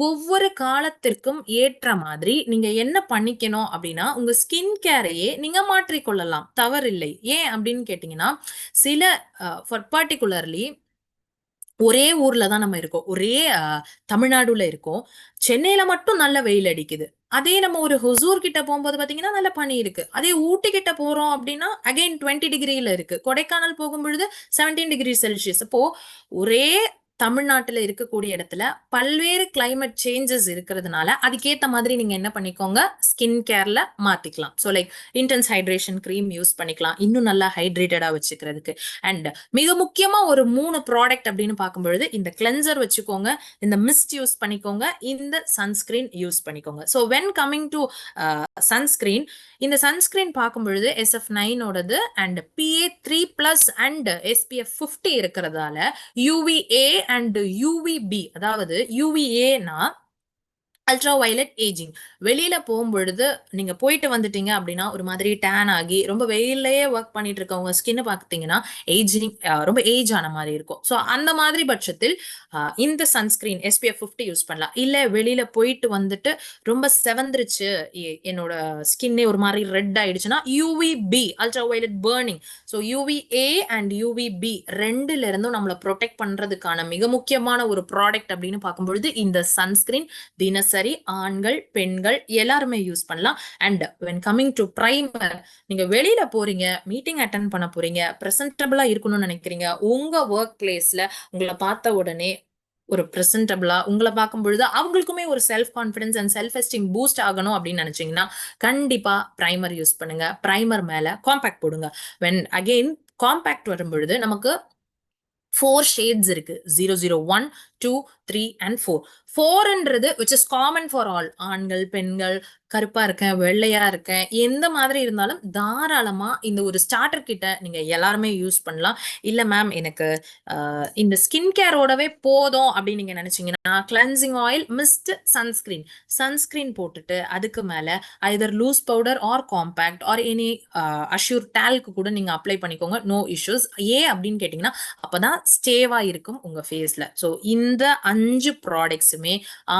ஒவ்வொரு காலத்திற்கும் ஏற்ற மாதிரி நீங்க என்ன பண்ணிக்கணும் அப்படின்னா உங்க ஸ்கின் கேரையே நீங்க மாற்றிக்கொள்ளலாம், தவறில்லை. ஏன் அப்படின்னு கேட்டீங்கன்னா சில ஃபார் பர்டிகுலர்லி ஒரே ஊர்ல தான் நம்ம இருக்கோம். ஒரே தமிழ்நாடுல இருக்கோம். சென்னையில மட்டும் நல்ல வெயில் அடிக்குது. அதே நம்ம ஒரு ஹொசூர் கிட்ட போகும்போது பார்த்தீங்கன்னா, நல்ல பனி இருக்கு. அதே ஊட்டி கிட்ட போறோம் அப்படின்னா, அகைன் 20 டிகிரில இருக்கு. கொடைக்கானல் போகும்பொழுது 17 டிகிரி செல்சியஸ். அப்போ ஒரே தமிழ்நாட்டுல இருக்கக்கூடிய இடத்துல பல்வேறு கிளைமேட் சேஞ்சஸ் இருக்கிறதுனால, அதுக்கேத்த மாதிரி நீங்க என்ன பண்ணிக்கோங்க, ஸ்கின் கேர்ல மாத்திக்கலாம். So like intense hydration cream use பண்ணிக்கலாம். இன்னும் நல்லா ஹைட்ரேட்டடா வச்சுக்கிறதுக்கு. அண்ட் மிக முக்கியமா ஒரு 3 ப்ராடக்ட் அப்படின்னு பார்க்கும்பொழுது இந்த கிளென்சர் வச்சுக்கோங்க, இந்த மிஸ்ட் யூஸ் பண்ணிக்கோங்க, இந்த சன்ஸ்கிரீன் யூஸ் பண்ணிக்கோங்க. So when coming to sunscreen, இந்த சன்ஸ்கிரீன் பார்க்கும் பொழுது SF9 ஓடது and PA3+ and SPF 50 இருக்கிறதால UVA அண்ட் UVB, அதாவது UVA-னா அல்ட்ரா வயலட் ஏஜிங். வெளியில போகும்பொழுது நீங்க போயிட்டு வந்துட்டீங்க அப்படின்னா ஒரு மாதிரி டேன் ஆகி ரொம்ப வெயிலையே ஒர்க் பண்ணிட்டு இருக்கவங்க ஸ்கின் பார்த்தீங்கன்னா ஏஜிங், ரொம்ப ஏஜ் ஆன மாதிரி இருக்கும். ஸோ அந்த மாதிரி பட்சத்தில் இந்த சன்ஸ்கிரீன் SPF 50 யூஸ் பண்ணலாம். இல்லை வெளியில போயிட்டு வந்துட்டு ரொம்ப செவந்துருச்சு, என்னோட ஸ்கின்னே ஒரு மாதிரி ரெட் ஆயிடுச்சுன்னா UVB ultra violet burning. So UVA and UVB ரெண்டுல இருந்தும் நம்மளை ப்ரொடெக்ட் பண்றதுக்கான மிக முக்கியமான ஒரு ப்ராடக்ட் அப்படின்னு பார்க்கும்பொழுது இந்த சன்ஸ்கிரீன் தினசரி ஆண்கள் பெண்கள் எல்லாருமே யூஸ் பண்ணலாம். And when coming to primer, நீங்க வெளியில போறீங்க, மீட்டிங் அட்டென்ட் பண்ண போறீங்க, பிரசன்டபிளா இருக்கணும்னு நினைக்கிறீங்க, உங்க ஒர்க் பிளேஸ்ல உங்களை பார்த்த உடனே ஒரு பிரசன்டபிளா உங்களை பார்க்கும் பொழுது அவங்களுக்குமே ஒரு self confidence and self esteem boost ஆகணும் அப்படின்னு நினைச்சீங்கன்னா கண்டிப்பா பிரைமர் யூஸ் பண்ணுங்க. பிரைமர் மேல காம்பேக்ட் போடுங்க. வென் அகெயின் காம்பேக்ட் வரும்பொழுது நமக்கு 4 ஷேட்ஸ் இருக்கு. 001, 2, 3 and 4. 4ன்றது which is common for all. ஆண்கள் பெண்கள், கருப்பா இருக்கேன், வெள்ளையா இருக்கேன், எந்த மாதிரி இருந்தாலும் தாராளமா இந்த ஒரு ஸ்டார்டர் கிட்ட நீங்க எல்லாருமே யூஸ் பண்ணலாம். இல்ல மேம் எனக்கு இந்த ஸ்கின் கேரோடவே போதும் அப்படின்னு நீங்க நினைச்சீங்கன்னா கிளென்சிங் ஆயில், மிஸ்ட், சன்ஸ்கிரீன் போட்டுட்டு அதுக்கு மேல either loose powder or compact or any azure talc கூட நீங்க அப்ளை பண்ணிக்கோங்க. No issues. ஏன் அப்படின்னு கேட்டீங்கன்னா அப்பதான் ஸ்டேவா இருக்கும் உங்க ஃபேஸ்ல. ஸோ இந்த 5 ப்ராடக்ட்ஸுமே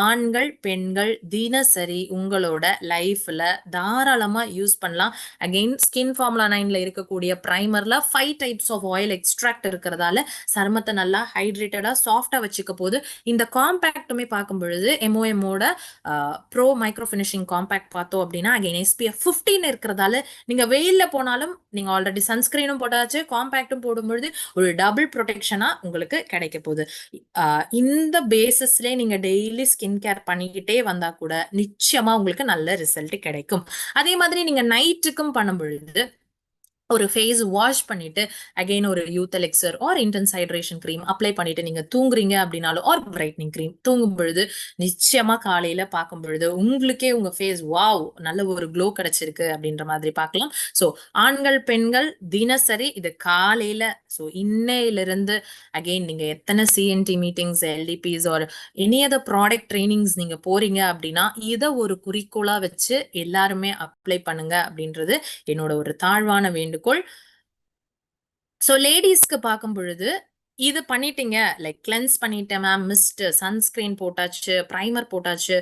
ஆண்கள் பெண்கள் தினசரி உங்களோட லைஃப்ல தாராளமா யூஸ் பண்ணலாம். அகெயின் ஸ்கின் ஃபார்முலா 9ல இருக்கக்கூடிய பிரைமர்ல 5 டைப்ஸ் ஆஃப் ஆயில் எக்ஸ்ட்ராக்ட் இருக்கிறதால சருமத்தை நல்லா ஹைட்ரேட்டடா சாஃப்டா வச்சுக்க போது. இந்த காம்பேக்டுமே பார்க்கும் பொழுது MOMோட ப்ரோ மைக்ரோ ஃபினிஷிங் காம்பேக்ட் பார்த்தோம் அப்படின்னா அகெயின் SPF 15 இருக்கிறதால நீங்க வெயில்ல போனாலும் நீங்க ஆல்ரெடி சன்ஸ்கிரீனும் போட்டாச்சு, காம்பேக்டும் போடும்பொழுது ஒரு டபுள் ப்ரொடெக்ஷனா உங்களுக்கு கிடைக்க போகுது. இந்த பேசிஸ்ல நீங்க டெய்லி ஸ்கின் கேர் பண்ணிக்கிட்டே வந்தா கூட நிச்சயமா உங்களுக்கு நல்ல ரிசல்ட் கிடைக்கும். அதே மாதிரி நீங்க நைட்டுக்கும் பண்ணும் பொழுது ஒரு ஃபேஸ் வாஷ் பண்ணிட்டு அகைன் ஒரு youth elixir or intense hydration cream apply பண்ணிட்டு நீங்க தூங்குறீங்க அப்படின்னாலும் ஆர் பிரைட்னிங் கிரீம் தூங்கும் பொழுது நிச்சயமா காலையில பார்க்கும் பொழுது உங்களுக்கே உங்க ஃபேஸ் வாவ் நல்ல ஒரு க்ளோ கிடைச்சிருக்கு அப்படின்ற மாதிரி பார்க்கலாம். ஸோ ஆண்கள் பெண்கள் தினசரி இது காலையில, ஸோ இன்னையிலிருந்து அகெயின் நீங்க எத்தனை CNT meetings, LDPs or any other product trainings நீங்க போறீங்க அப்படின்னா இதை ஒரு குறிக்கோளா வச்சு எல்லாருமே அப்ளை பண்ணுங்க அப்படின்றது என்னோட ஒரு தாழ்வான வேண்டுகோள். ஸோ லேடிஸ்க்கு பார்க்கும் பொழுது இது பண்ணிட்டீங்க, லைக் கிளென்ஸ் பண்ணிட்டேன் மேம், மிஸ்ட், சன்ஸ்கிரீன் போட்டாச்சு, பிரைமர் போட்டாச்சு,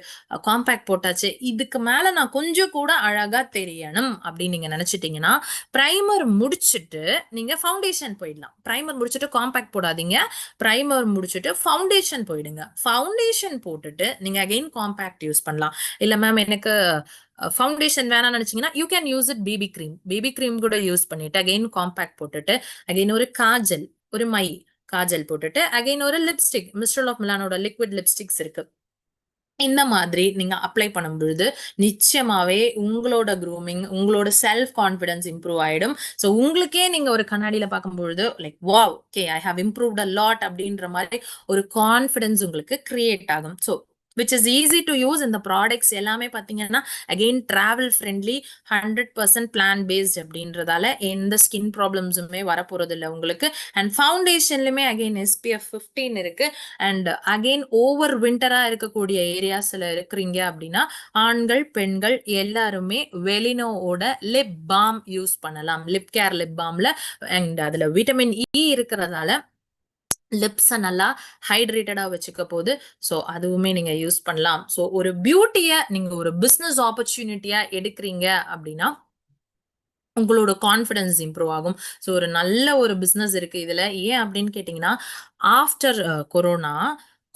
காம்பேக்ட் போட்டாச்சு, இதுக்கு மேல நான் கொஞ்சம் கூட அழகா தெரியணும் அப்படின்னு நீங்க நினைச்சிட்டீங்கன்னா பிரைமர் முடிச்சுட்டு நீங்க ஃபவுண்டேஷன் போயிடலாம். பிரைமர் முடிச்சுட்டு காம்பேக்ட் போடாதீங்க, பிரைமர் முடிச்சுட்டு ஃபவுண்டேஷன் போயிடுங்க. ஃபவுண்டேஷன் போட்டுட்டு நீங்க அகெயின் காம்பேக்ட் யூஸ் பண்ணலாம். இல்ல மேம் எனக்கு ஃபவுண்டேஷன் வேணாம்னு நினைச்சீங்கன்னா you can use it baby cream கூட யூஸ் பண்ணிட்டு அகெயின் காம்பேக்ட் போட்டுட்டு அகெயின் ஒரு காஜல், ஒரு மை காஜல் போட்டுட்டு அகைன் ஒரு லிப்ஸ்டிக், மிஸ்டர் ஆஃப் மிலானோட லிக்விட் லிப்ஸ்டிக்ஸ் இருக்கு, இந்த மாதிரி நீங்க அப்ளை பண்ணும் பொழுது நிச்சயமாவே உங்களோட க்ரூமிங், உங்களோட செல்ஃப் கான்ஃபிடன்ஸ் இம்ப்ரூவ் ஆயிடும். ஸோ உங்களுக்கே நீங்க ஒரு கண்ணாடியில பார்க்கும் பொழுது like wow, okay I have improved a lot அப்படின்ற மாதிரி ஒரு கான்ஃபிடன்ஸ் உங்களுக்கு கிரியேட் ஆகும். So which is easy to use. இந்த ப்ராடக்ட்ஸ் எல்லாமே பார்த்தீங்கன்னா again travel friendly, 100% plant based அப்படின்றதால எந்த ஸ்கின் ப்ராப்ளம்ஸுமே வரப்போறது இல்லை உங்களுக்கு. அண்ட் ஃபவுண்டேஷன்லுமே அகெயின் SPF 15 இருக்கு. அண்ட் அகெயின் ஓவர் விண்டரா இருக்கக்கூடிய ஏரியாஸ்ல இருக்கிறீங்க அப்படின்னா ஆண்கள் பெண்கள் எல்லாருமே வெலினோவோட லிப் பாம் யூஸ் பண்ணலாம். லிப் கேர் லிப் பாம்ல அண்ட் அதுல விட்டமின் இ இருக்கிறதால லிப்ஸை நல்லா ஹைட்ரேட்டடாக வச்சுக்க போகுது. ஸோ அதுவுமே நீங்கள் யூஸ் பண்ணலாம். ஸோ ஒரு பியூட்டியை நீங்கள் ஒரு பிஸ்னஸ் ஆப்பர்ச்சுனிட்டியாக எடுக்கிறீங்க அப்படின்னா உங்களோட கான்ஃபிடன்ஸ் இம்ப்ரூவ் ஆகும். ஸோ ஒரு நல்ல ஒரு பிஸ்னஸ் இருக்குது இதில். ஏன் அப்படின்னு கேட்டிங்கன்னா ஆஃப்டர்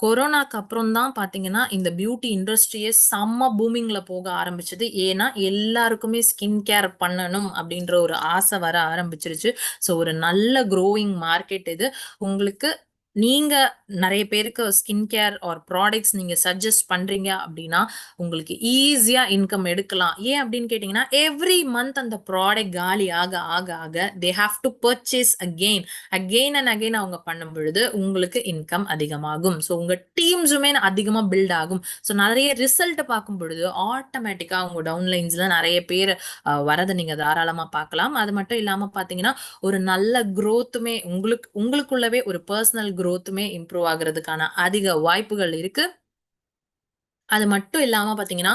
கொரோனாக்கு அப்புறம் தான் பார்த்தீங்கன்னா இந்த பியூட்டி இண்டஸ்ட்ரியே செம்ம பூமிங்கில் போக ஆரம்பிச்சது. ஏன்னா எல்லாருக்குமே ஸ்கின் கேர் பண்ணணும் அப்படின்ற ஒரு ஆசை வர ஆரம்பிச்சிருச்சு. ஸோ ஒரு நல்ல க்ரோயிங் மார்க்கெட் இது. உங்களுக்கு நீங்க நிறைய பேருக்கு ஸ்கின் கேர் ஆர் ப்ராடக்ட்ஸ் நீங்க சஜஸ்ட் பண்றீங்க அப்படின்னா உங்களுக்கு ஈஸியா இன்கம் எடுக்கலாம். ஏன் அப்படின்னு கேட்டீங்கன்னா எவ்ரி மந்த் அந்த ப்ராடக்ட் காலி ஆக ஆக ஆக they have to purchase again and again அவங்க பண்ணும் பொழுது உங்களுக்கு இன்கம் அதிகமாகும். ஸோ உங்க டீம்ஸுமே அதிகமாக பில்ட் ஆகும். ஸோ நிறைய ரிசல்ட் பார்க்கும் பொழுது ஆட்டோமேட்டிக்காக உங்க டவுன்லைன்ஸ்ல நிறைய பேர் வரதை நீங்க தாராளமா பார்க்கலாம். அது மட்டும் இல்லாம பாத்தீங்கன்னா ஒரு நல்ல growthமே உங்களுக்குள்ளவே ஒரு பர்சனல் growthமே இம்ப்ரூவ் ஆகுறதுக்கான அதிக வாய்ப்புகள் இருக்கு. அது மட்டும் இல்லாம பாத்தீங்கன்னா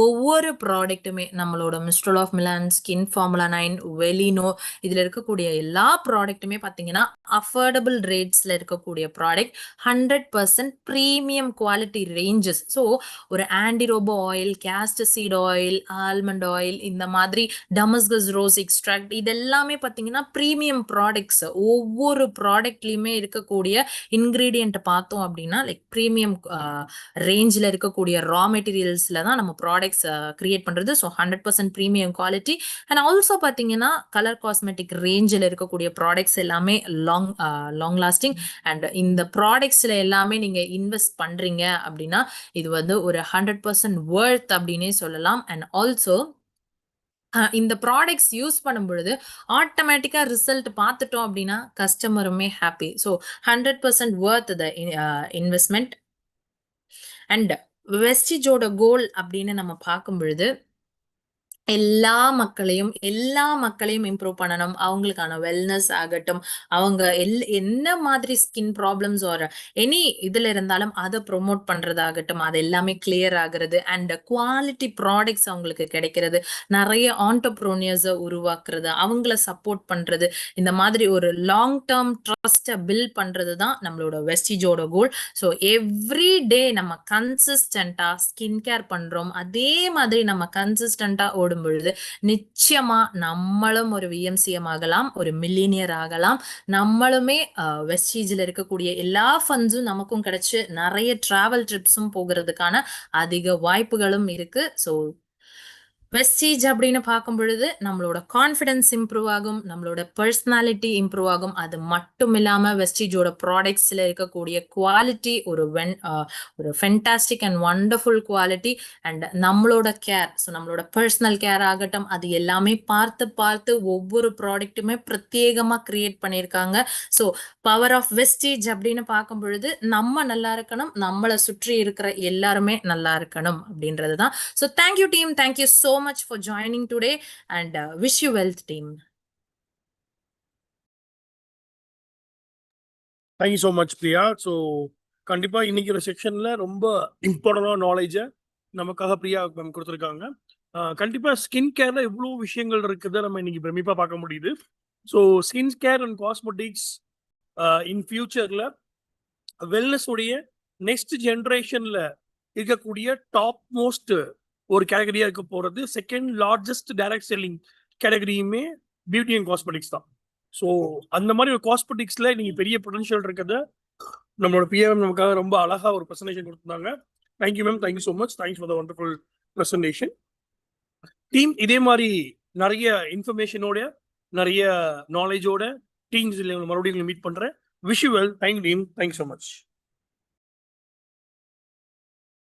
ஒவ்வொரு ப்ராடக்ட்டுமே நம்மளோட Mistral of Milan, skin formula 9, Velino இதுல இருக்கக்கூடிய எல்லா ப்ராடக்ட்டுமே பாத்தீங்கன்னா அஃபோர்டபுள் ரேட்ஸ்ல இருக்கக்கூடிய product, 100% premium quality ranges. So ஒரு ஆன்டிரோபோ oil, castor seed oil, almond oil, இந்த மாதிரி டமஸ்கஸ் ரோஸ் எக்ஸ்ட்ராக்ட் இதெல்லாமே பாத்தீங்கன்னா ப்ரீமியம் ப்ராடக்ட்ஸ். ஒவ்வொரு ப்ராடக்ட்லயுமே இருக்கக்கூடிய இன்கிரீடியன்ட் பார்த்தோம் அப்படின்னா லைக் ப்ரீமியம் ரேஞ்சில் இருக்கக்கூடிய ரா மெட்டீரியல்ஸ்ல தான் நம்ம ப்ராடக்ட்ஸ் கிரியேட் பண்றது. So 100% premium quality. And also பார்த்தீங்கன்னா கலர் காஸ்மெட்டிக் ரேஞ்சில் இருக்கக்கூடிய ப்ராடக்ட்ஸ் எல்லாமே லாங் லாஸ்டிங். அண்ட் இந்த ப்ராடக்ட்ஸ்ல எல்லாமே நீங்க இன்வெஸ்ட் பண்றீங்க அப்படின்னா இது வந்து ஒரு 100% வர்த் அப்படின்னே சொல்லலாம். அண்ட் ஆல்சோ இந்த ப்ராடக்ட்ஸ் யூஸ் பண்ணும் பொழுது ஆட்டோமேட்டிக்கா ரிசல்ட் பார்த்துட்டோம் அப்படின்னா கஸ்டமருமே happy. So 100% worth the investment. And வெஸ்டிஜோட கோல் அப்படின்னு நம்ம பார்க்கும் பொழுது எல்லா மக்களையும் இம்ப்ரூவ் பண்ணணும். அவங்களுக்கான வெல்னஸ் ஆகட்டும், அவங்க என்ன மாதிரி ஸ்கின் ப்ராப்ளம்ஸ் ஆர் எனி இதுல இருந்தாலும் அதை ப்ரொமோட் பண்றதாகட்டும், அது எல்லாமே கிளியர் ஆகுறது. அண்ட் குவாலிட்டி ப்ராடக்ட்ஸ் அவங்களுக்கு கிடைக்கிறது, நிறைய ஆண்டர்ப்ரோனியர்ஸை உருவாக்குறது, அவங்கள சப்போர்ட் பண்றது, இந்த மாதிரி ஒரு லாங் டேர்ம் ட்ரஸ்ட்டை பில்ட் பண்றது தான் நம்மளோட வெஸ்டிஜோட கோல். ஸோ எவ்ரி டே நம்ம கன்சிஸ்டண்டா ஸ்கின் கேர் பண்றோம், அதே மாதிரி நம்ம கன்சிஸ்டண்டா ஓடும் பொழுது நிச்சயமா நம்மளும் ஒரு VMCM ஆகலாம், ஒரு மில்லினியர் ஆகலாம். நம்மளுமே வெஸ்டீஜ்ல இருக்கக்கூடிய எல்லா ஃபண்ட்ஸும் நமக்கும் கிடைச்சு நிறைய டிராவல் ட்ரிப்ஸும் போகிறதுக்கான அதிக வாய்ப்புகளும் இருக்கு. ஸோ வெஸ்டீஜ் அப்படின்னு பார்க்கும் பொழுது நம்மளோட கான்ஃபிடன்ஸ் இம்ப்ரூவ் ஆகும், நம்மளோட பர்சனாலிட்டி இம்ப்ரூவ் ஆகும். அது மட்டும் இல்லாம வெஸ்டீஜோட ப்ராடக்ட்ஸ்ல இருக்கக்கூடிய குவாலிட்டி ஒரு fantastic and wonderful quality. And நம்மளோட கேர், ஸோ நம்மளோட பர்சனல் கேர் ஆகட்டும், அது எல்லாமே பார்த்து ஒவ்வொரு ப்ராடக்ட்டுமே பிரத்யேகமா கிரியேட் பண்ணியிருக்காங்க. ஸோ பவர் ஆஃப் வெஸ்டீஜ் அப்படின்னு பார்க்கும் பொழுது நம்ம நல்லா இருக்கணும், நம்மளை சுற்றி இருக்கிற எல்லாருமே நல்லா இருக்கணும் அப்படின்றது தான். So thank you team, thank you so much for joining today and wish you well team. Thank you so much, Priya. So கண்டிப்பா இன்னைக்கு ஒரு செக்ஷன்ல ரொம்ப இம்பார்ட்டன்டான நாலேஜை நமக்காக பிரியா மேம் கொடுத்துருக்காங்க. கண்டிப்பா ஸ்கின் கேர்ல இவ்வளோ விஷயங்கள் இருக்குதை நம்ம இன்னைக்கு பிரமிப்பா பார்க்க முடியுது. So skin care and cosmetics in ஃபியூச்சர்ல வெல்னஸ் உடைய நெக்ஸ்ட் ஜென்ரேஷன்ல இருக்கக்கூடிய டாப் மோஸ்ட் ஒரு கேட்டகரியா இருக்க போறது. செகண்ட் லார்ஜஸ்ட் டைரக்ட் செல்லிங் கேட்டகரியுமே பியூட்டி அண்ட் காஸ்மெட்டிக்ஸ் தான். ஸோ அந்த மாதிரி ஒரு காஸ்மெட்டிக்ஸ்ல நீங்க பெரிய பொட்டன்ஷியல் இருக்கிறத நம்மளோட பிஎம் நமக்காக ரொம்ப அழகா ஒரு ப்ரெசன்டேஷன் கொடுத்துருந்தாங்க. Thank you ma'am, thank you so much, thanks for the wonderful presentation. Team இதே மாதிரி நிறைய இன்ஃபர்மேஷனோட நிறைய நாலேஜோட டீம்ஸ் மறுபடியும் மீட் பண்றேன். Wish you well. Thank team, thank you so much.